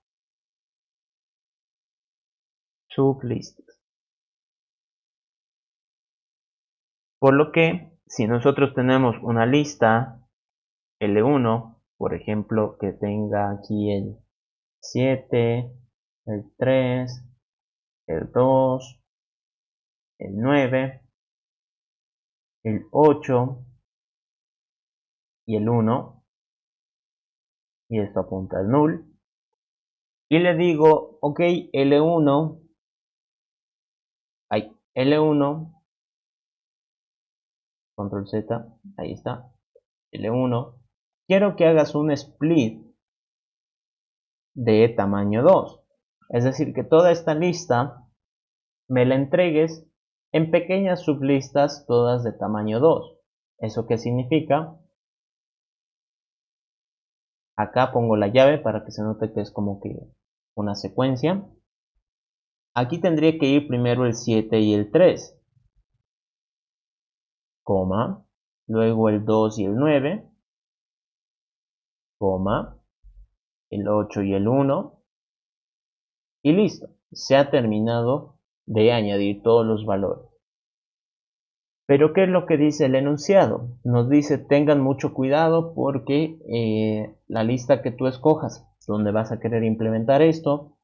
Por lo que, si nosotros tenemos una lista L1, por ejemplo, que tenga aquí el 7, el 3, el 2, el 9, el 8 y el 1, y esto apunta al null, y le digo, ok, L1, L1, control Z, ahí está, L1, quiero que hagas un split de tamaño 2, es decir, que toda esta lista me la entregues en pequeñas sublistas todas de tamaño 2. ¿Eso qué significa? Acá pongo la llave para que se note que es como que una secuencia. Aquí tendría que ir primero el 7 y el 3, coma, luego el 2 y el 9, coma, el 8 y el 1, y listo. Se ha terminado de añadir todos los valores. Pero ¿qué es lo que dice el enunciado? Nos dice tengan mucho cuidado porque la lista que tú escojas donde vas a querer implementar esto,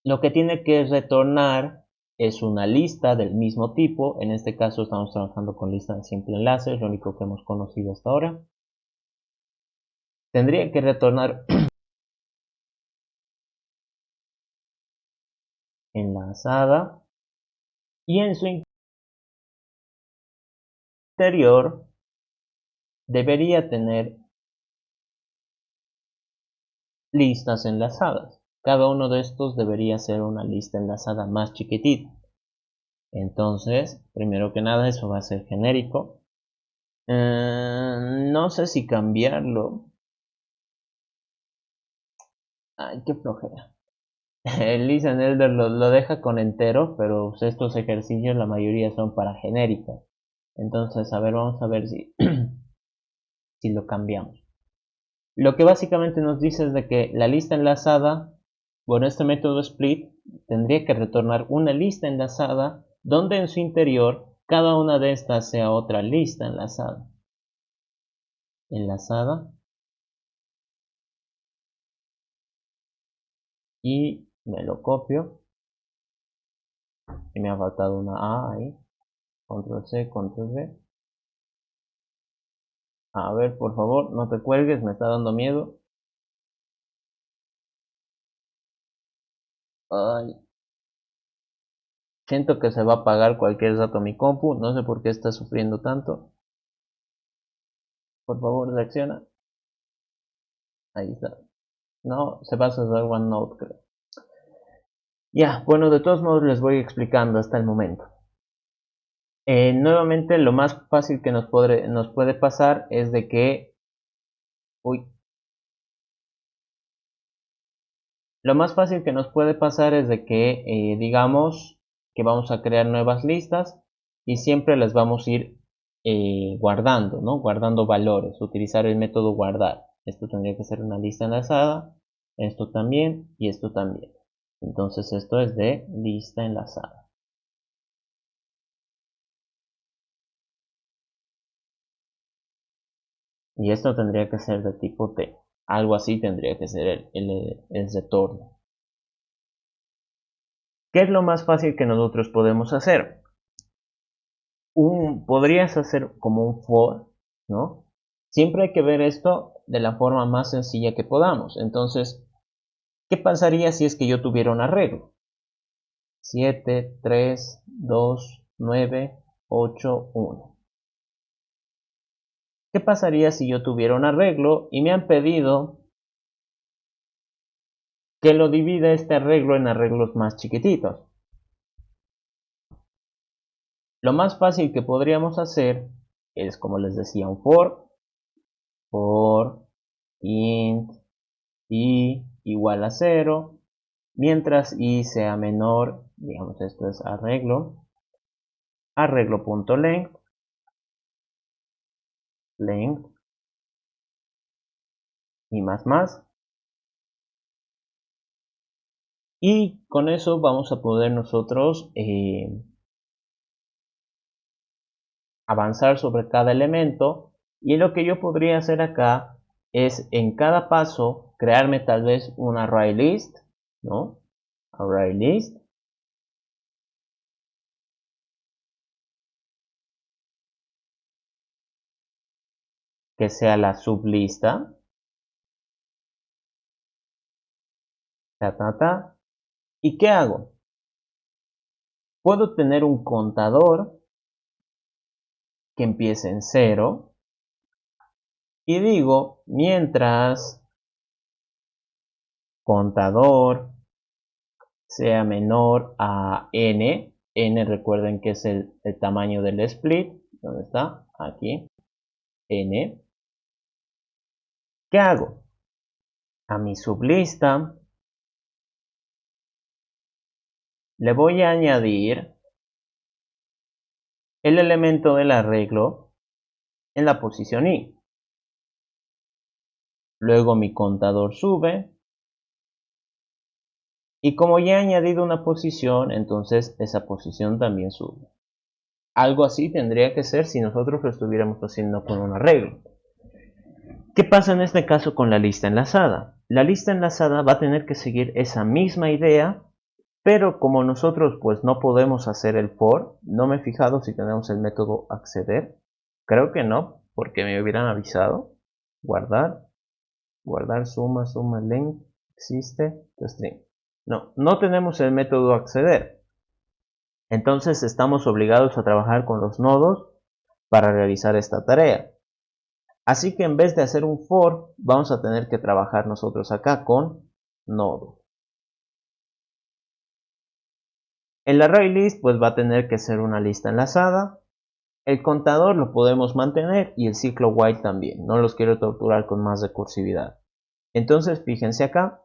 lo que tiene que retornar es una lista del mismo tipo. En este caso estamos trabajando con lista de simple enlace, es lo único que hemos conocido hasta ahora. Tendría que retornar enlazada y en su interior debería tener listas enlazadas. Cada uno de estos debería ser una lista enlazada más chiquitita. Entonces, primero que nada, eso va a ser genérico. No sé si cambiarlo. Ay, qué flojera. El Listen Elder lo deja con enteros, pero estos ejercicios la mayoría son para genéricos. Entonces, a ver, vamos a ver si, si lo cambiamos. Lo que básicamente nos dice es de que la lista enlazada, bueno, este método split tendría que retornar una lista enlazada donde en su interior cada una de estas sea otra lista enlazada. Y me lo copio. Y me ha faltado una A ahí. Control C, Control V. A ver, por favor, no te cuelgues, me está dando miedo. Ay. Siento que se va a apagar cualquier rato mi compu. No sé por qué está sufriendo tanto. Por favor, reacciona. Ahí está. No, se va a cerrar OneNote, creo. Ya, bueno, de todos modos les voy explicando hasta el momento. Nuevamente, lo más fácil que nos puede pasar es de que... Uy. Lo más fácil que nos puede pasar es de que, digamos, que vamos a crear nuevas listas y siempre las vamos a ir guardando, ¿no? Guardando valores, utilizar el método guardar. Esto tendría que ser una lista enlazada, esto también y esto también. Entonces esto es de lista enlazada. Y esto tendría que ser de tipo T. Algo así tendría que ser el retorno. ¿Qué es lo más fácil que nosotros podemos hacer? Podrías hacer como un for, ¿no? Siempre hay que ver esto de la forma más sencilla que podamos. Entonces, ¿qué pasaría si es que yo tuviera un arreglo? 7, 3, 2, 9, 8, 1. ¿Qué pasaría si yo tuviera un arreglo y me han pedido que lo divida este arreglo en arreglos más chiquititos? Lo más fácil que podríamos hacer es, como les decía, un for int i igual a 0, mientras i sea menor, digamos esto es arreglo.length, length y más. Y con eso vamos a poder nosotros avanzar sobre cada elemento. Y lo que yo podría hacer acá es en cada paso crearme tal vez un array list, ¿no? Array list. Que sea la sublista. ¿Y qué hago? Puedo tener un contador que empiece en 0 y digo mientras contador sea menor a n, recuerden que es el tamaño del split, ¿dónde está? Aquí, n. ¿Qué hago? A mi sublista le voy a añadir el elemento del arreglo en la posición i. Luego mi contador sube. Y como ya he añadido una posición, entonces esa posición también sube. Algo así tendría que ser si nosotros lo estuviéramos haciendo con un arreglo. ¿Qué pasa en este caso con la lista enlazada? La lista enlazada va a tener que seguir esa misma idea, pero como nosotros pues no podemos hacer el for, no me he fijado si tenemos el método acceder. Creo que no, porque me hubieran avisado. Guardar suma length, existe, string. No tenemos el método acceder. Entonces estamos obligados a trabajar con los nodos para realizar esta tarea. Así que en vez de hacer un for, vamos a tener que trabajar nosotros acá con nodo. El ArrayList pues va a tener que ser una lista enlazada. El contador lo podemos mantener y el ciclo while también. No los quiero torturar con más recursividad. Entonces fíjense acá.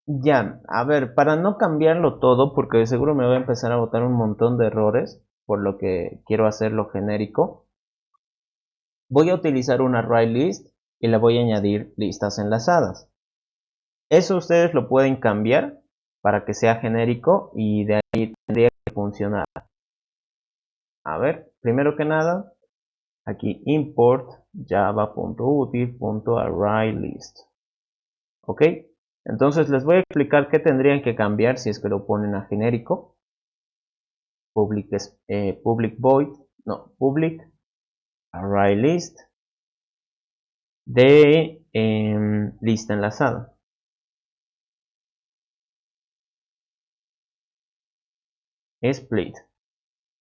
Ya, a ver, para no cambiarlo todo, porque seguro me voy a empezar a botar un montón de errores, por lo que quiero hacerlo genérico, voy a utilizar un ArrayList y le voy a añadir listas enlazadas. Eso ustedes lo pueden cambiar para que sea genérico y de ahí tendría que funcionar. A ver, primero que nada, aquí import java.util.arraylist. ¿Ok? Entonces les voy a explicar qué tendrían que cambiar si es que lo ponen a genérico. Public void, no, public ArrayList de lista enlazada. Split.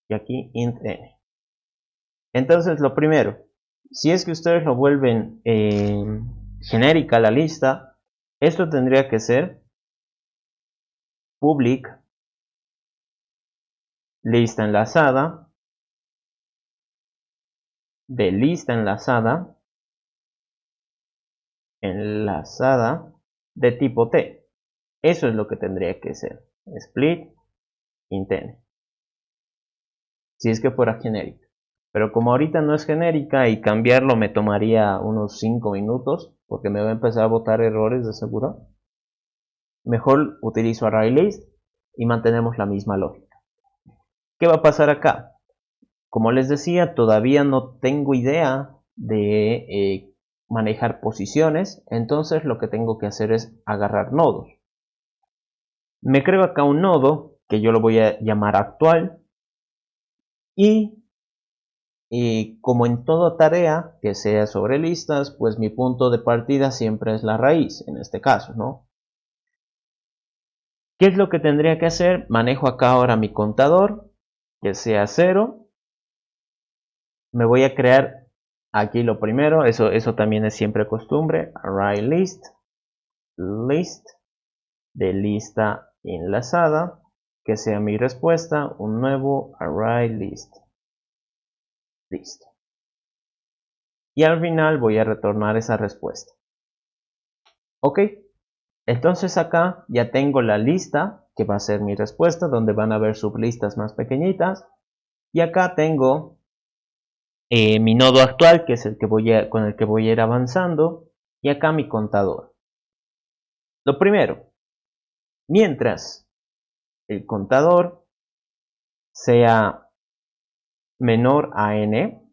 Y aquí int n. Entonces lo primero, si es que ustedes lo vuelven genérica la lista, esto tendría que ser public lista enlazada de lista enlazada de tipo T. Eso es lo que tendría que ser. Split int n. Si es que fuera genérica. Pero como ahorita no es genérica y cambiarlo me tomaría unos 5 minutos, porque me va a empezar a botar errores de seguro, mejor utilizo ArrayList y mantenemos la misma lógica. ¿Qué va a pasar acá? Como les decía, todavía no tengo idea de manejar posiciones, entonces lo que tengo que hacer es agarrar nodos. Me creo acá un nodo que yo lo voy a llamar actual y como en toda tarea que sea sobre listas, pues mi punto de partida siempre es la raíz, en este caso, ¿no? ¿Qué es lo que tendría que hacer? Manejo acá ahora mi contador, que sea 0. Me voy a crear aquí lo primero, eso también es siempre costumbre, ArrayList, list de lista enlazada, que sea mi respuesta, un nuevo ArrayList. Listo. Y al final voy a retornar esa respuesta. Ok, entonces acá ya tengo la lista que va a ser mi respuesta, donde van a ver sublistas más pequeñitas. Y acá tengo mi nodo actual, que es el que con el que voy a ir avanzando. Y acá mi contador. Lo primero, mientras el contador sea menor a n,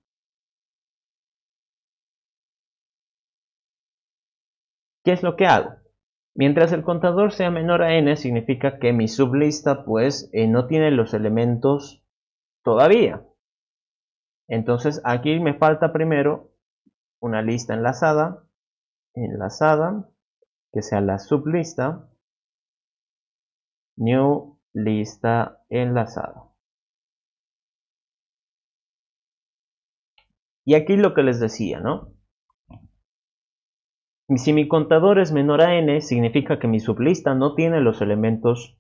¿qué es lo que hago? Mientras el contador sea menor a n, significa que mi sublista pues no tiene los elementos todavía. Entonces aquí me falta primero una lista enlazada, que sea la sublista, new lista enlazada. Y aquí lo que les decía, ¿no? Si mi contador es menor a n, significa que mi sublista no tiene los elementos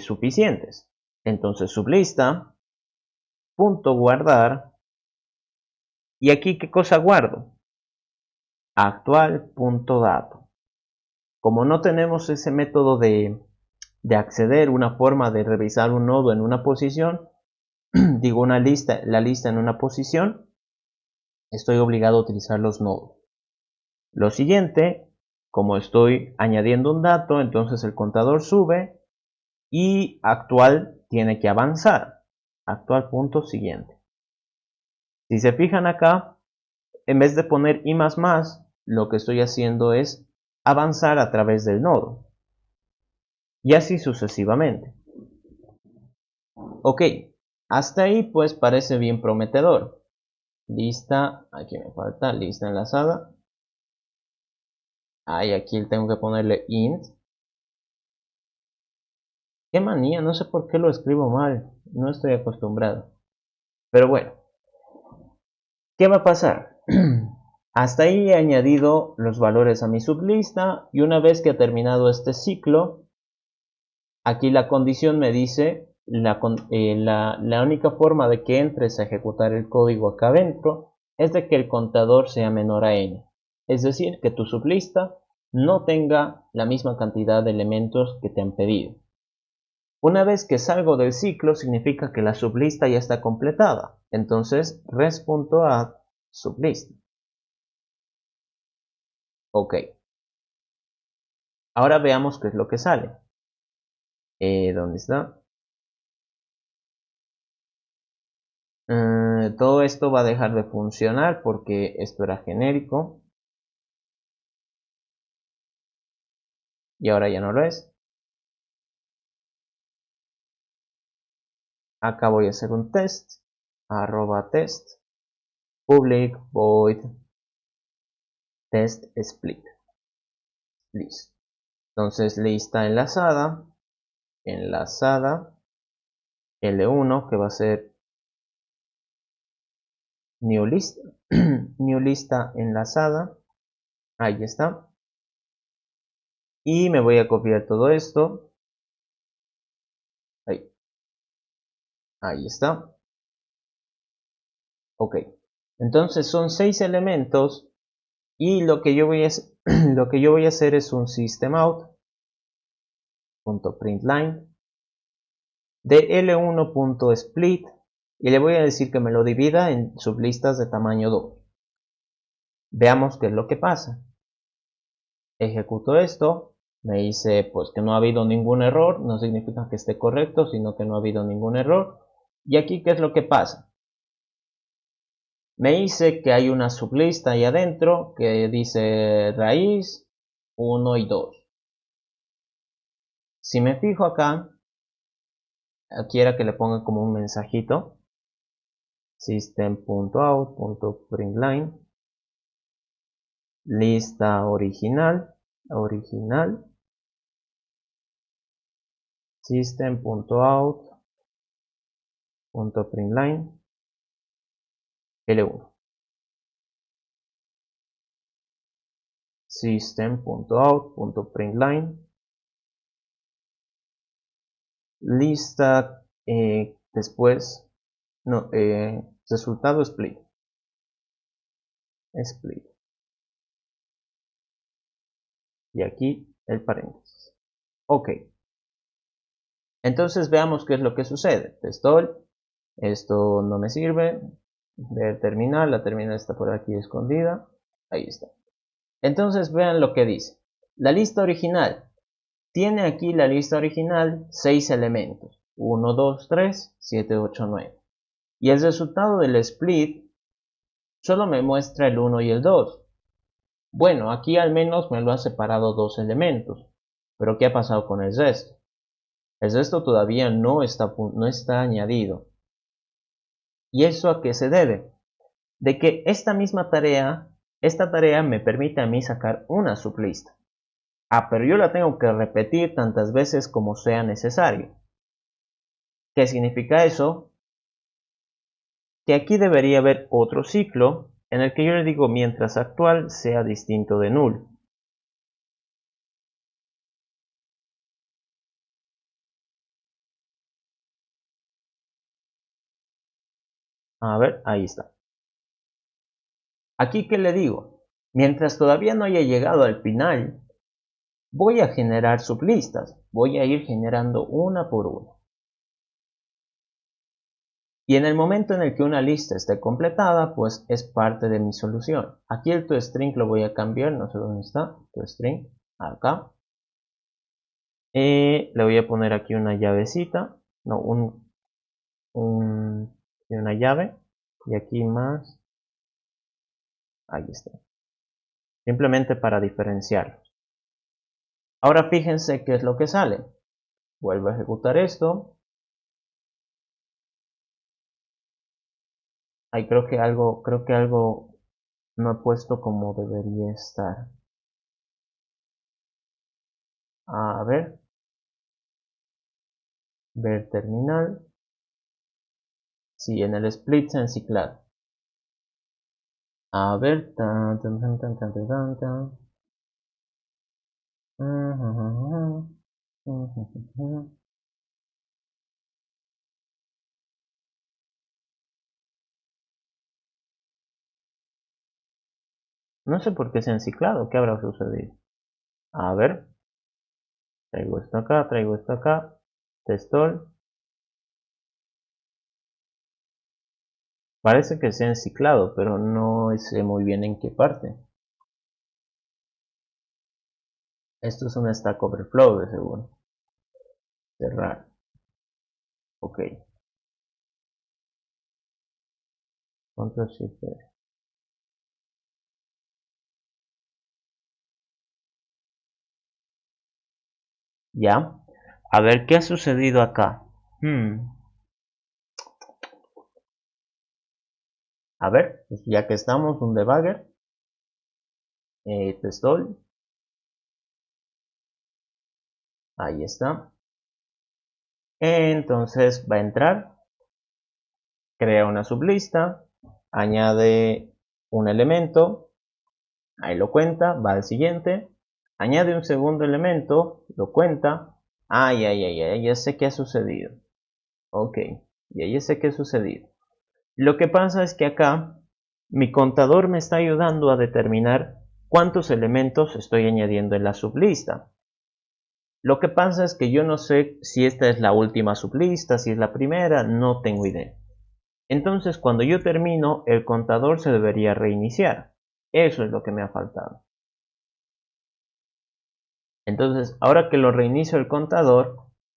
suficientes. Entonces sublista, punto guardar, y aquí ¿qué cosa guardo? Actual.dato. Como no tenemos ese método de acceder, una forma de revisar un nodo en una posición, digo la lista en una posición, estoy obligado a utilizar los nodos. Lo siguiente, como estoy añadiendo un dato, entonces el contador sube y actual tiene que avanzar. Actual punto siguiente. Si se fijan acá, en vez de poner i más, lo que estoy haciendo es avanzar a través del nodo. Y así sucesivamente. Ok, hasta ahí pues parece bien prometedor. Lista, aquí me falta, lista enlazada. Ahí aquí tengo que ponerle int. Qué manía, no sé por qué lo escribo mal, no estoy acostumbrado. Pero bueno, ¿qué va a pasar? Hasta ahí he añadido los valores a mi sublista y una vez que ha terminado este ciclo, aquí la condición me dice la única forma de que entres a ejecutar el código acá adentro es de que el contador sea menor a n. Es decir, que tu sublista no tenga la misma cantidad de elementos que te han pedido. Una vez que salgo del ciclo significa que la sublista ya está completada. Entonces res.add sublista. Ok. Ahora veamos qué es lo que sale. ¿Dónde está? Todo esto va a dejar de funcionar porque esto era genérico. Y ahora ya no lo es. Acá voy a hacer un test. @test public void test split. Listo. Entonces lista enlazada. Enlazada. L1 que va a ser new list. New lista enlazada. Ahí está. Y me voy a copiar todo esto. Ahí. Ahí está. Ok. Entonces son 6 elementos. Y lo que yo voy a, lo que yo voy a hacer es un systemout.println de L1.split y le voy a decir que me lo divida en sublistas de tamaño 2. Veamos qué es lo que pasa. Ejecuto esto, me dice pues que no ha habido ningún error, no significa que esté correcto, sino que no ha habido ningún error. Y aquí qué es lo que pasa. Me dice que hay una sublista ahí adentro que dice raíz 1 y 2. Si me fijo acá, quiera que le ponga como un mensajito, system.out.println lista original system.out.println L1 system.out.println lista después no resultado split y aquí el paréntesis. Ok, entonces veamos qué es lo que sucede. Testol, esto no me sirve. Ver terminal, la terminal está por aquí escondida. Ahí está. Entonces vean lo que dice. La lista original. Tiene aquí la lista original 6 elementos. 1, 2, 3, 7, 8, 9. Y el resultado del split solo me muestra el 1 y el 2. Bueno, aquí al menos me lo ha separado 2 elementos. Pero ¿qué ha pasado con el resto? El resto todavía no está añadido. ¿Y eso a qué se debe? De que esta tarea me permite a mí sacar una sublista. Pero yo la tengo que repetir tantas veces como sea necesario. ¿Qué significa eso? Que aquí debería haber otro ciclo en el que yo le digo mientras actual sea distinto de null. A ver, ahí está. Aquí, ¿qué le digo? Mientras todavía no haya llegado al final, voy a generar sublistas. Voy a ir generando una por una. Y en el momento en el que una lista esté completada, pues es parte de mi solución. Aquí el toString lo voy a cambiar, no sé dónde está, toString, acá. Le voy a poner aquí una llavecita, no, una llave. Y aquí más, ahí está. Simplemente para diferenciarlos. Ahora fíjense qué es lo que sale. Vuelvo a ejecutar esto. Ahí creo que algo no he puesto como debería estar. A ver. ver terminal. Sí, en el split se enciclado. A ver, tan, tan, tan, tan, tan, tan, tan. No sé por qué se ha enciclado, ¿qué habrá sucedido? A ver, traigo esto acá, testol. Parece que se ha enciclado, pero no sé muy bien en qué parte. Esto es un Stack Overflow de seguro. Cerrar. Ok. Control Shift. Ya. A ver qué ha sucedido acá. A ver, pues ya que estamos, un debugger. Testol. Ahí está. Entonces va a entrar. Crea una sublista. Añade un elemento. Ahí lo cuenta. Va al siguiente. Añade un segundo elemento. Lo cuenta. Ay, ay, ay, ay. Ya sé qué ha sucedido. Ok. Ya sé qué ha sucedido. Lo que pasa es que acá mi contador me está ayudando a determinar cuántos elementos estoy añadiendo en la sublista. Lo que pasa es que yo no sé si esta es la última sublista, si es la primera, no tengo idea. Entonces cuando yo termino, el contador se debería reiniciar. Eso es lo que me ha faltado. Entonces ahora que lo reinicio el contador,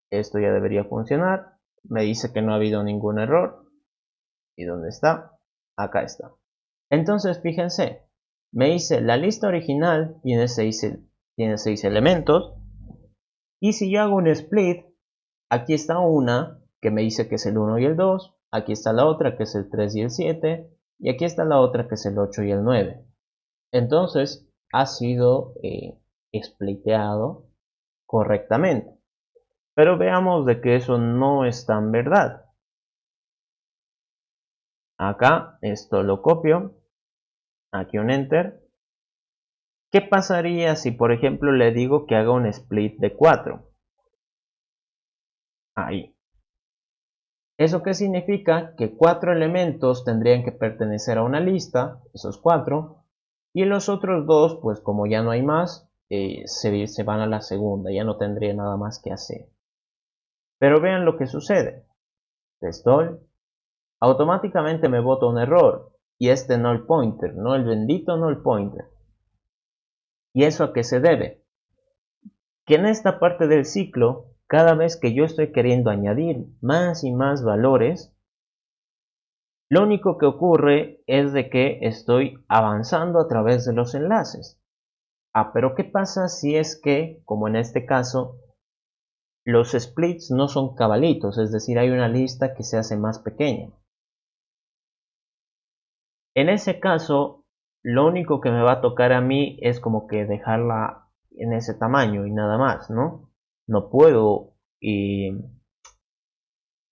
esto ya debería funcionar. Me dice que no ha habido ningún error. ¿Y dónde está? Acá está. Entonces fíjense, me dice la lista original tiene 6 elementos. Y si yo hago un split, aquí está una que me dice que es el 1 y el 2, aquí está la otra que es el 3 y el 7, y aquí está la otra que es el 8 y el 9. Entonces ha sido spliteado correctamente. Pero veamos de que eso no es tan verdad. Acá esto lo copio, aquí un enter. ¿Qué pasaría si por ejemplo le digo que haga un split de 4? Ahí. ¿Eso qué significa? Que 4 elementos tendrían que pertenecer a una lista, esos 4, y los otros 2, pues como ya no hay más, se van a la segunda, ya no tendría nada más que hacer. Pero vean lo que sucede. Testol, automáticamente me bota un error, y este null pointer, no el bendito null pointer. ¿Y eso a qué se debe? Que en esta parte del ciclo, cada vez que yo estoy queriendo añadir más y más valores, lo único que ocurre es de que estoy avanzando a través de los enlaces. Pero ¿qué pasa si es que, como en este caso, los splits no son cabalitos? Es decir, hay una lista que se hace más pequeña. En ese caso, lo único que me va a tocar a mí es como que dejarla en ese tamaño y nada más, ¿no? No puedo,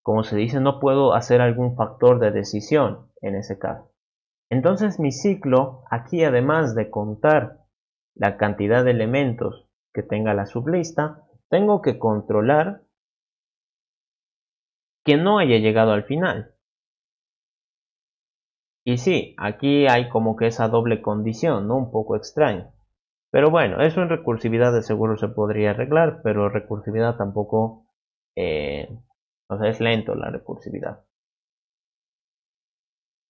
como se dice, no puedo hacer algún factor de decisión en ese caso. Entonces mi ciclo, aquí además de contar la cantidad de elementos que tenga la sublista, tengo que controlar que no haya llegado al final. Y sí, aquí hay como que esa doble condición, ¿no? Un poco extraño. Pero bueno, eso en recursividad de seguro se podría arreglar, pero recursividad tampoco, o sea, es lento la recursividad.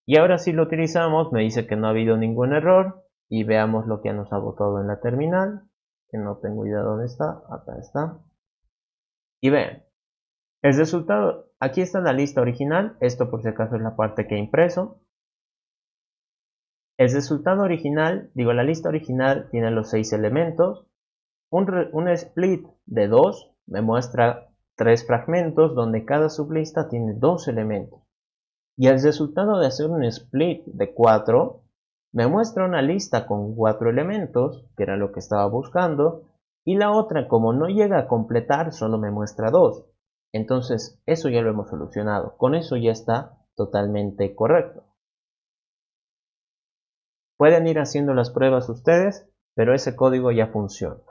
Y ahora si lo utilizamos, me dice que no ha habido ningún error. Y veamos lo que nos ha botado en la terminal. Que no tengo idea dónde está. Acá está. Y vean. El resultado. Aquí está la lista original. Esto por si acaso es la parte que he impreso. El resultado original, digo la lista original tiene los 6 elementos. Un split de 2 me muestra 3 fragmentos donde cada sublista tiene 2 elementos. Y el resultado de hacer un split de 4 me muestra una lista con 4 elementos, que era lo que estaba buscando, y la otra, como no llega a completar, solo me muestra 2. Entonces, eso ya lo hemos solucionado. Con eso ya está totalmente correcto. Pueden ir haciendo las pruebas ustedes, pero ese código ya funciona.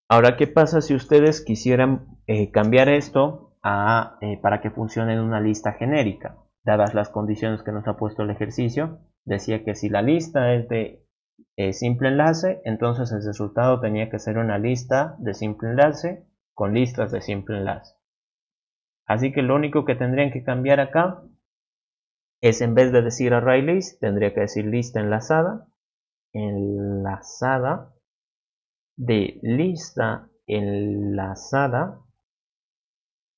Ahora, ¿qué pasa si ustedes quisieran cambiar esto para que funcione en una lista genérica? Dadas las condiciones que nos ha puesto el ejercicio, decía que si la lista es de simple enlace, entonces el resultado tenía que ser una lista de simple enlace con listas de simple enlace. Así que lo único que tendrían que cambiar acá es, en vez de decir array list, tendría que decir lista enlazada de lista enlazada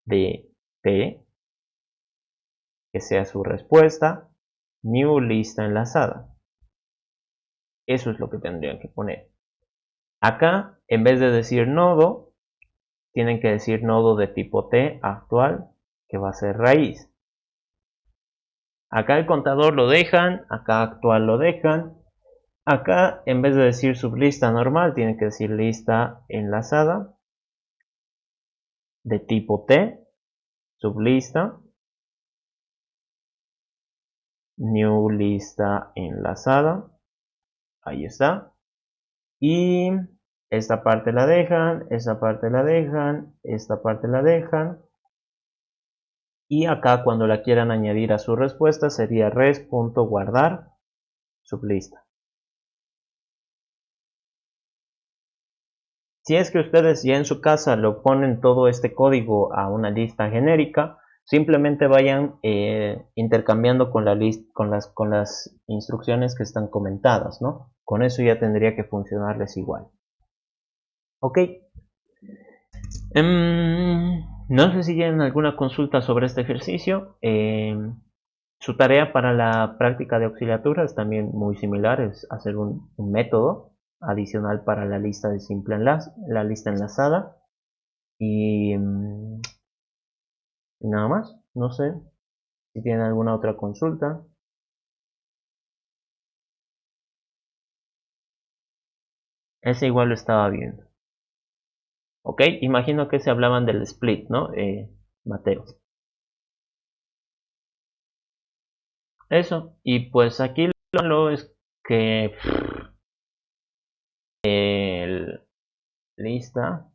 de T, que sea su respuesta, new lista enlazada. Eso es lo que tendrían que poner. Acá, en vez de decir nodo, tienen que decir nodo de tipo T actual, que va a ser raíz. Acá el contador lo dejan, acá actual lo dejan. Acá, en vez de decir sublista normal, tienen que decir lista enlazada de tipo T, sublista, new lista enlazada. Ahí está. Y esta parte la dejan, esta parte la dejan, esta parte la dejan. Y acá, cuando la quieran añadir a su respuesta, sería res.guardar sublista. Si es que ustedes ya en su casa lo ponen todo este código a una lista genérica, simplemente vayan intercambiando con las instrucciones que están comentadas, ¿no? Con eso ya tendría que funcionarles igual. Ok. No sé si tienen alguna consulta sobre este ejercicio. Su tarea para la práctica de auxiliatura es también muy similar, es hacer un método adicional para la lista de simple enlace, la lista enlazada. Y nada más, no sé si tienen alguna otra consulta. Ese igual lo estaba viendo. Ok, imagino que se hablaban del split, ¿no? Mateo. Eso, y pues aquí lo malo es que lista.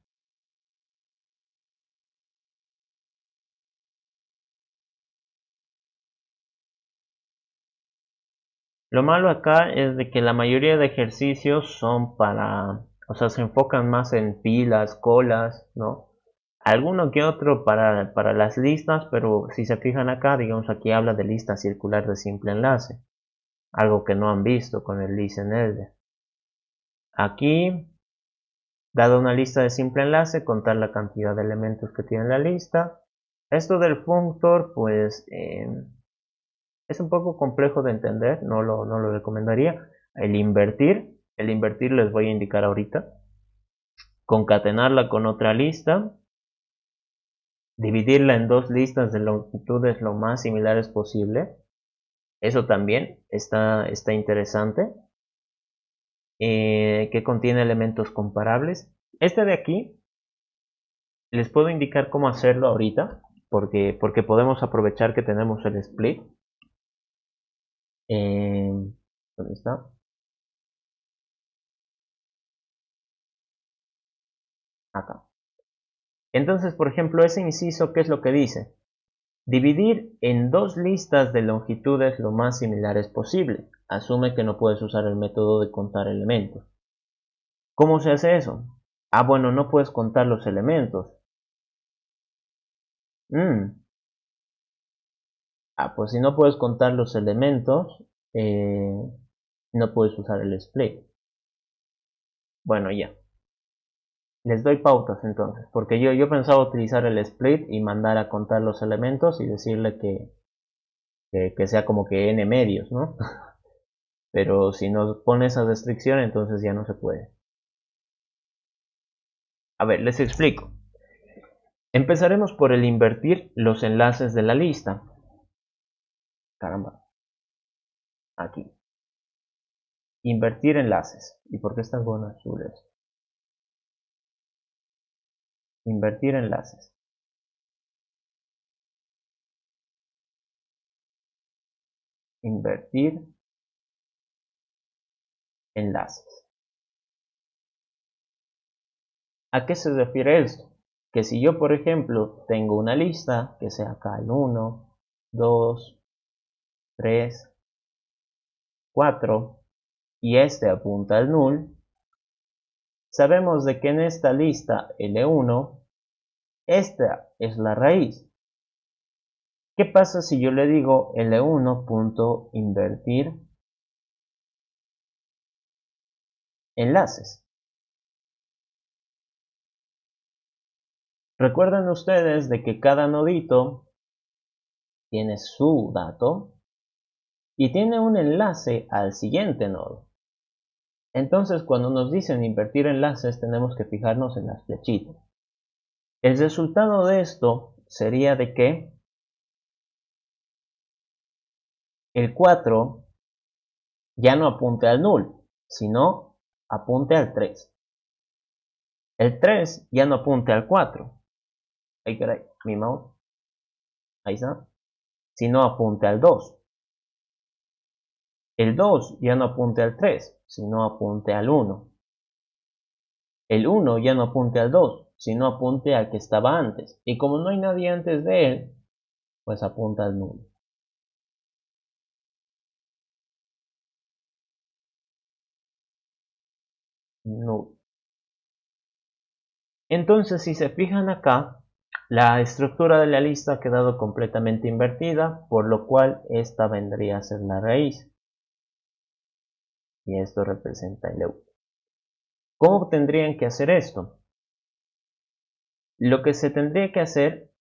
Lo malo acá es de que la mayoría de ejercicios son o sea, se enfocan más en filas, colas, ¿no? Alguno que otro para las listas, pero si se fijan acá, digamos aquí habla de lista circular de simple enlace, algo que no han visto con el listenElder. Aquí, dado una lista de simple enlace, contar la cantidad de elementos que tiene la lista. Esto del functor, pues es un poco complejo de entender, no lo recomendaría. El invertir les voy a indicar ahorita. Concatenarla con otra lista. Dividirla en dos listas de longitudes lo más similares posible. Eso también está interesante. Que contiene elementos comparables. Este de aquí, les puedo indicar cómo hacerlo ahorita, porque podemos aprovechar que tenemos el split. ¿Dónde está? Acá. Entonces, por ejemplo, ese inciso, ¿qué es lo que dice? Dividir en dos listas de longitudes lo más similares posible. Asume que no puedes usar el método de contar elementos. ¿Cómo se hace eso? Ah, bueno, no puedes contar los elementos. Pues si no puedes contar los elementos, no puedes usar el split. Bueno, ya. Les doy pautas entonces, porque yo pensaba utilizar el split y mandar a contar los elementos y decirle que sea como que n medios, ¿no? Pero si nos pone esa restricción, entonces ya no se puede. A ver, les explico. Empezaremos por el invertir los enlaces de la lista. Caramba. Aquí. Invertir enlaces. ¿Y por qué está con azul esto? Invertir enlaces. invertir enlaces. ¿A qué se refiere esto? Que si yo, por ejemplo, tengo una lista, que sea acá el 1, 2, 3, 4, y este apunta al null, sabemos de que en esta lista L1, esta es la raíz. ¿Qué pasa si yo le digo L1.invertir enlaces? Recuerden ustedes de que cada nodito tiene su dato y tiene un enlace al siguiente nodo. Entonces, cuando nos dicen invertir enlaces, tenemos que fijarnos en las flechitas. El resultado de esto sería de que el 4 ya no apunte al null, sino apunte al 3. El 3 ya no apunte al 4. Ahí caray, mi mouse. Ahí está. Sino apunte al 2. El 2 ya no apunte al 3, sino apunte al 1. El 1 ya no apunte al 2, sino apunte al que estaba antes. Y como no hay nadie antes de él, pues apunta al null. Null. Entonces, si se fijan acá, la estructura de la lista ha quedado completamente invertida, por lo cual esta vendría a ser la raíz. Y esto representa el EU. ¿Cómo tendrían que hacer esto? Lo que se tendría que hacer,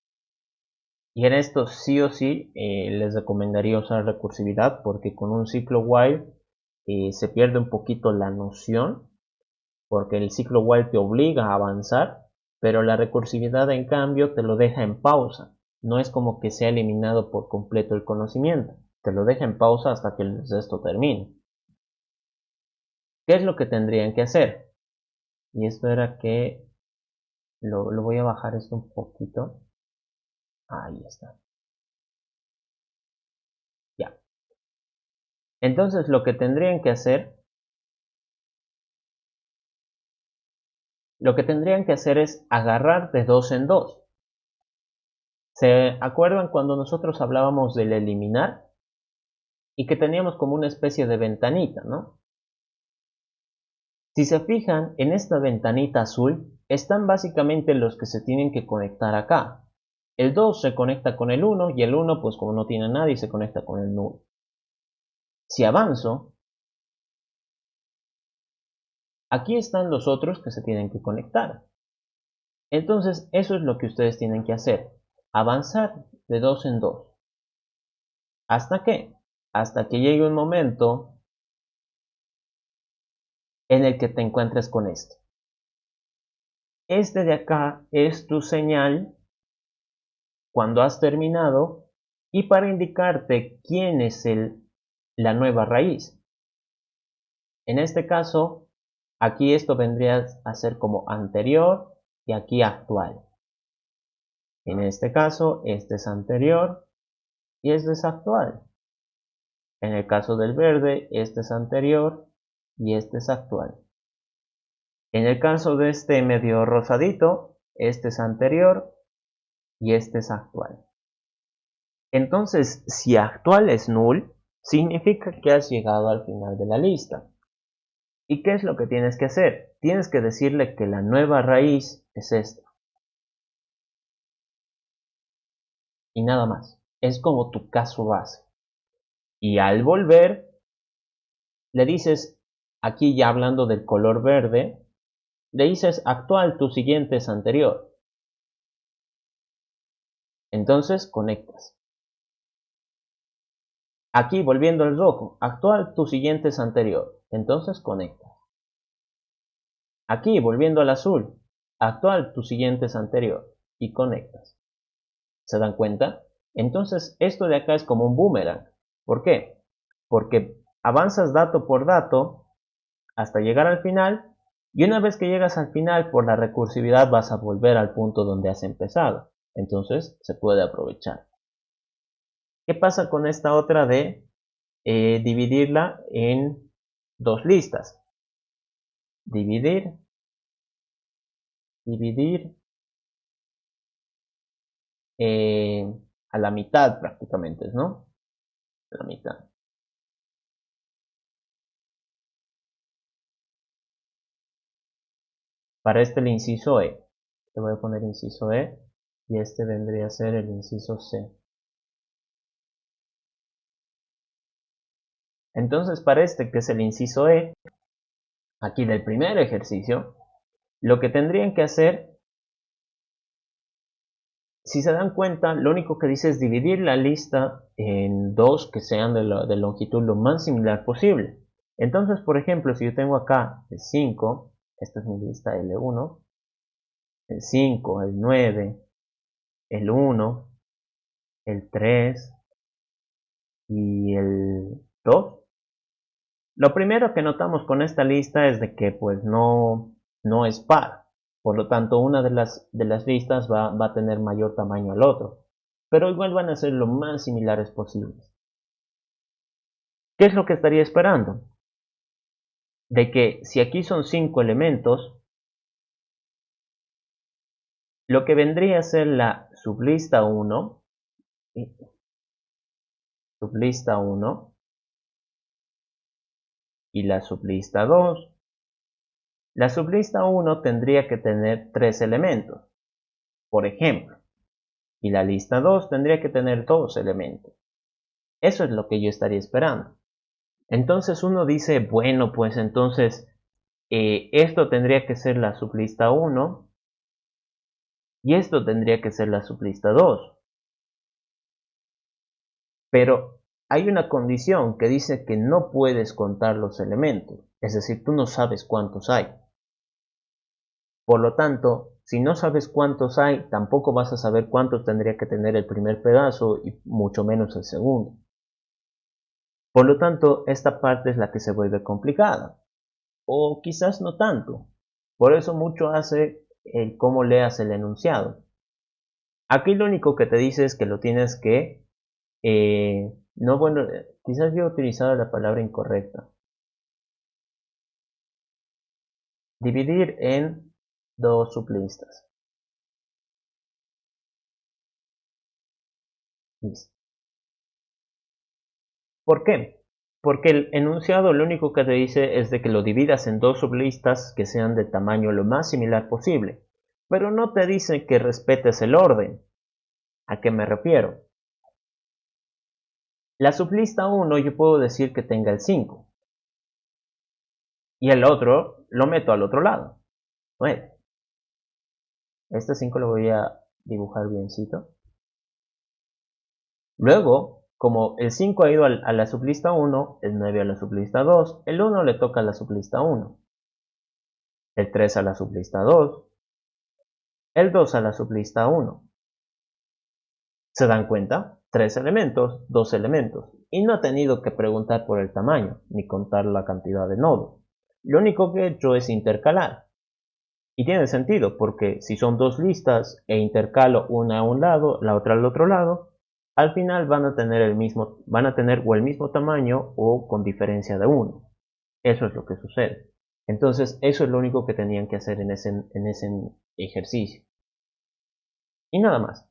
y en esto sí o sí les recomendaría usar recursividad, porque con un ciclo while se pierde un poquito la noción, porque el ciclo while te obliga a avanzar, pero la recursividad en cambio te lo deja en pausa. No es como que sea eliminado por completo el conocimiento, te lo deja en pausa hasta que el resto termine. ¿Qué es lo que tendrían que hacer? Y esto era que lo voy a bajar esto un poquito. Ahí está. Ya. Entonces lo que tendrían que hacer es agarrar de dos en dos. ¿Se acuerdan cuando nosotros hablábamos del eliminar? Y que teníamos como una especie de ventanita, ¿no? Si se fijan, en esta ventanita azul están básicamente los que se tienen que conectar acá. El 2 se conecta con el 1 y el 1, pues como no tiene a nadie, se conecta con el null. Si avanzo, aquí están los otros que se tienen que conectar. Entonces, eso es lo que ustedes tienen que hacer. Avanzar de dos en dos. ¿Hasta qué? Hasta que llegue un momento en el que te encuentres con esto. Este de acá es tu señal cuando has terminado y para indicarte quién es la nueva raíz. En este caso, aquí esto vendría a ser como anterior y aquí actual. En este caso, este es anterior y este es actual. En el caso del verde, este es anterior y este es actual. En el caso de este medio rosadito, este es anterior y este es actual. Entonces, si actual es null, significa que has llegado al final de la lista. ¿Y qué es lo que tienes que hacer? Tienes que decirle que la nueva raíz es esta. Y nada más. Es como tu caso base. Y al volver, le dices, aquí ya hablando del color verde, le dices actual, tu siguiente es anterior. Entonces conectas. Aquí volviendo al rojo, actual, tu siguiente es anterior. Entonces conectas. Aquí volviendo al azul, actual, tu siguiente es anterior. Y conectas. ¿Se dan cuenta? Entonces esto de acá es como un boomerang. ¿Por qué? Porque avanzas dato por dato hasta llegar al final y una vez que llegas al final por la recursividad vas a volver al punto donde has empezado. Entonces se puede aprovechar. ¿Qué pasa con esta otra de dividirla en dos listas. Dividir a la mitad prácticamente, ¿no? A la mitad. Para este el inciso E. Le voy a poner inciso E y este vendría a ser el inciso C. Entonces para este que es el inciso E, aquí del primer ejercicio, lo que tendrían que hacer, si se dan cuenta, lo único que dice es dividir la lista en dos que sean de longitud lo más similar posible. Entonces, por ejemplo, si yo tengo acá el 5, esta es mi lista L1, el 5, el 9, el 1, el 3 y el 2. Lo primero que notamos con esta lista es de que pues no es par. Por lo tanto, una de las listas va a tener mayor tamaño al otro. Pero igual van a ser lo más similares posibles. ¿Qué es lo que estaría esperando? De que si aquí son 5 elementos, lo que vendría a ser la sublista 1, y la sublista 2. La sublista 1 tendría que tener 3 elementos, por ejemplo, y la lista 2 tendría que tener 2 elementos. Eso es lo que yo estaría esperando. Entonces uno dice, bueno, pues entonces esto tendría que ser la sublista 1 y esto tendría que ser la sublista 2. Pero hay una condición que dice que no puedes contar los elementos, es decir, tú no sabes cuántos hay. Por lo tanto, si no sabes cuántos hay, tampoco vas a saber cuántos tendría que tener el primer pedazo y mucho menos el segundo. Por lo tanto, esta parte es la que se vuelve complicada. O quizás no tanto. Por eso mucho hace el cómo leas el enunciado. Aquí lo único que te dice es que lo tienes que... no, bueno, quizás yo he utilizado la palabra incorrecta. Dividir en dos sublistas. Listo. ¿Por qué? Porque el enunciado lo único que te dice es de que lo dividas en dos sublistas que sean de tamaño lo más similar posible, pero no te dice que respetes el orden. ¿A qué me refiero? La sublista 1 yo puedo decir que tenga el 5 y el otro lo meto al otro lado. Bueno, este 5 lo voy a dibujar biencito. Luego, como el 5 ha ido a la sublista 1, el 9 a la sublista 2, el 1 le toca a la sublista 1, el 3 a la sublista 2, el 2 a la sublista 1. ¿Se dan cuenta? 3 elementos, 2 elementos. Y no he tenido que preguntar por el tamaño, ni contar la cantidad de nodos. Lo único que he hecho es intercalar. Y tiene sentido, porque si son dos listas e intercalo una a un lado, la otra al otro lado, al final van a tener o el mismo tamaño o con diferencia de 1. Eso es lo que sucede. Entonces, eso es lo único que tenían que hacer en ese ejercicio. Y nada más.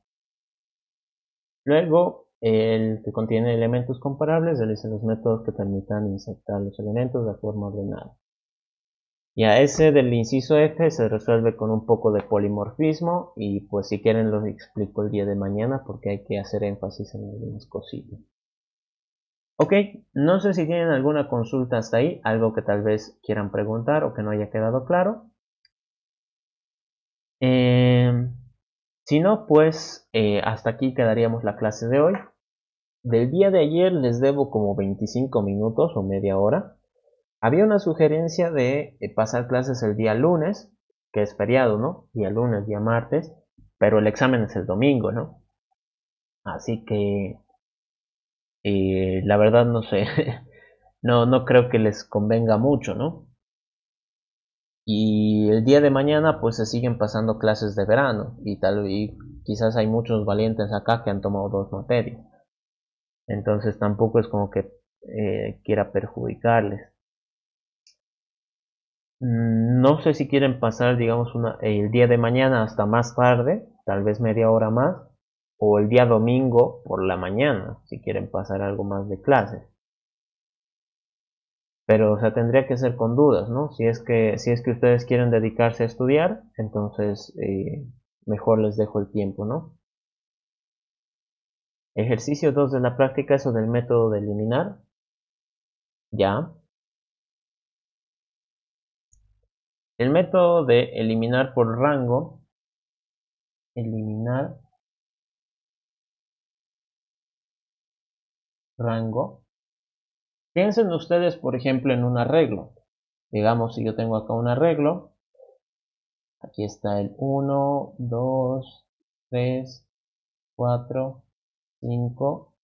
Luego, el que contiene elementos comparables realiza los métodos que permitan insertar los elementos de forma ordenada. Y a ese del inciso F se resuelve con un poco de polimorfismo y pues si quieren los explico el día de mañana porque hay que hacer énfasis en algunas cositas. Ok, no sé si tienen alguna consulta hasta ahí, algo que tal vez quieran preguntar o que no haya quedado claro. Si no, pues hasta aquí quedaríamos la clase de hoy. Del día de ayer les debo como 25 minutos o media hora. Había una sugerencia de pasar clases el día lunes, que es feriado, ¿no? Día lunes, día martes, pero el examen es el domingo, ¿no? Así que la verdad no sé, no creo que les convenga mucho, ¿no? Y el día de mañana pues se siguen pasando clases de verano y quizás hay muchos valientes acá que han tomado dos materias. Entonces tampoco es como que quiera perjudicarles. No sé si quieren pasar, digamos, el día de mañana hasta más tarde, tal vez media hora más, o el día domingo por la mañana, si quieren pasar algo más de clases. Pero, o sea, tendría que ser con dudas, ¿no? Si es que ustedes quieren dedicarse a estudiar, entonces mejor les dejo el tiempo, ¿no? Ejercicio 2 de la práctica, eso del método de eliminar. Ya. El método de eliminar por rango. Eliminar rango. Piensen ustedes, por ejemplo, en un arreglo. Digamos, si yo tengo acá un arreglo, aquí está el 1, 2, 3, 4, 5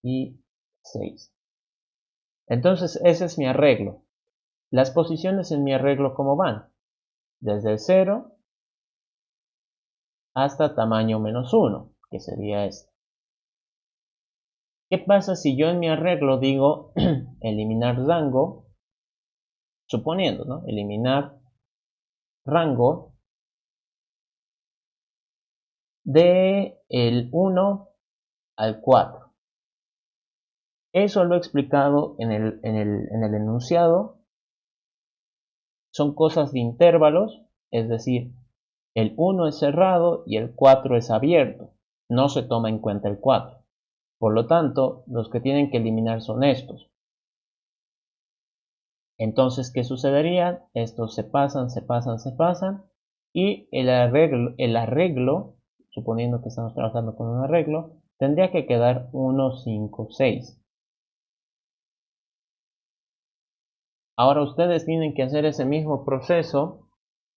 y 6. Entonces, ese es mi arreglo. Las posiciones en mi arreglo, ¿cómo van? Desde el 0 hasta tamaño menos 1, que sería este. ¿Qué pasa si yo en mi arreglo digo eliminar rango? Suponiendo, ¿no? Eliminar rango de el 1 al 4. Eso lo he explicado en el enunciado. Son cosas de intervalos, es decir, el 1 es cerrado y el 4 es abierto. No se toma en cuenta el 4. Por lo tanto, los que tienen que eliminar son estos. Entonces, ¿qué sucedería? Estos se pasan y el arreglo, suponiendo que estamos trabajando con un arreglo, tendría que quedar 1, 5, 6. Ahora ustedes tienen que hacer ese mismo proceso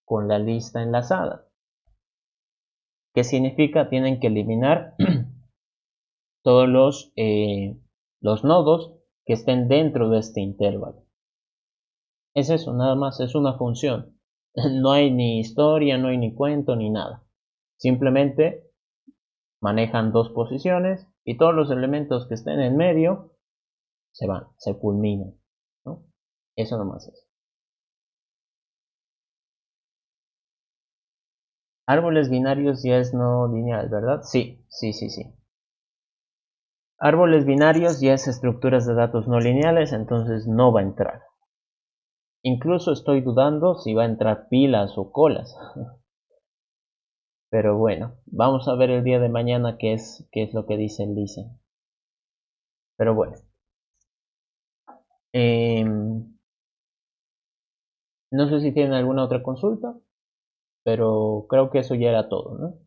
con la lista enlazada. ¿Qué significa? Tienen que eliminar todos los nodos que estén dentro de este intervalo. Es eso, nada más, es una función. No hay ni historia, no hay ni cuento, ni nada. Simplemente manejan dos posiciones y todos los elementos que estén en medio se van, se culminan, ¿no? Eso nomás es. Árboles binarios ya es no lineal, ¿verdad? Sí. Árboles binarios ya es estructuras de datos no lineales, entonces no va a entrar. Incluso estoy dudando si va a entrar pilas o colas. Pero bueno, vamos a ver el día de mañana qué es lo que dice el dice. Pero bueno. No sé si tienen alguna otra consulta, pero creo que eso ya era todo, ¿no?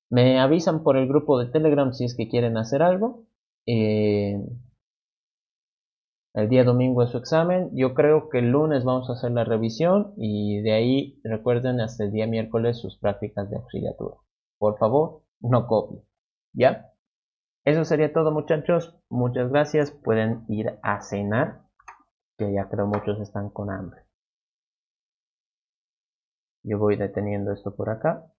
Me avisan por el grupo de Telegram si es que quieren hacer algo. El día domingo es su examen. Yo creo que el lunes vamos a hacer la revisión y de ahí recuerden hasta el día miércoles sus prácticas de auxiliatura. Por favor, no copien. ¿Ya? Eso sería todo, muchachos. Muchas gracias. Pueden ir a cenar, que ya creo muchos están con hambre. Yo voy deteniendo esto por acá.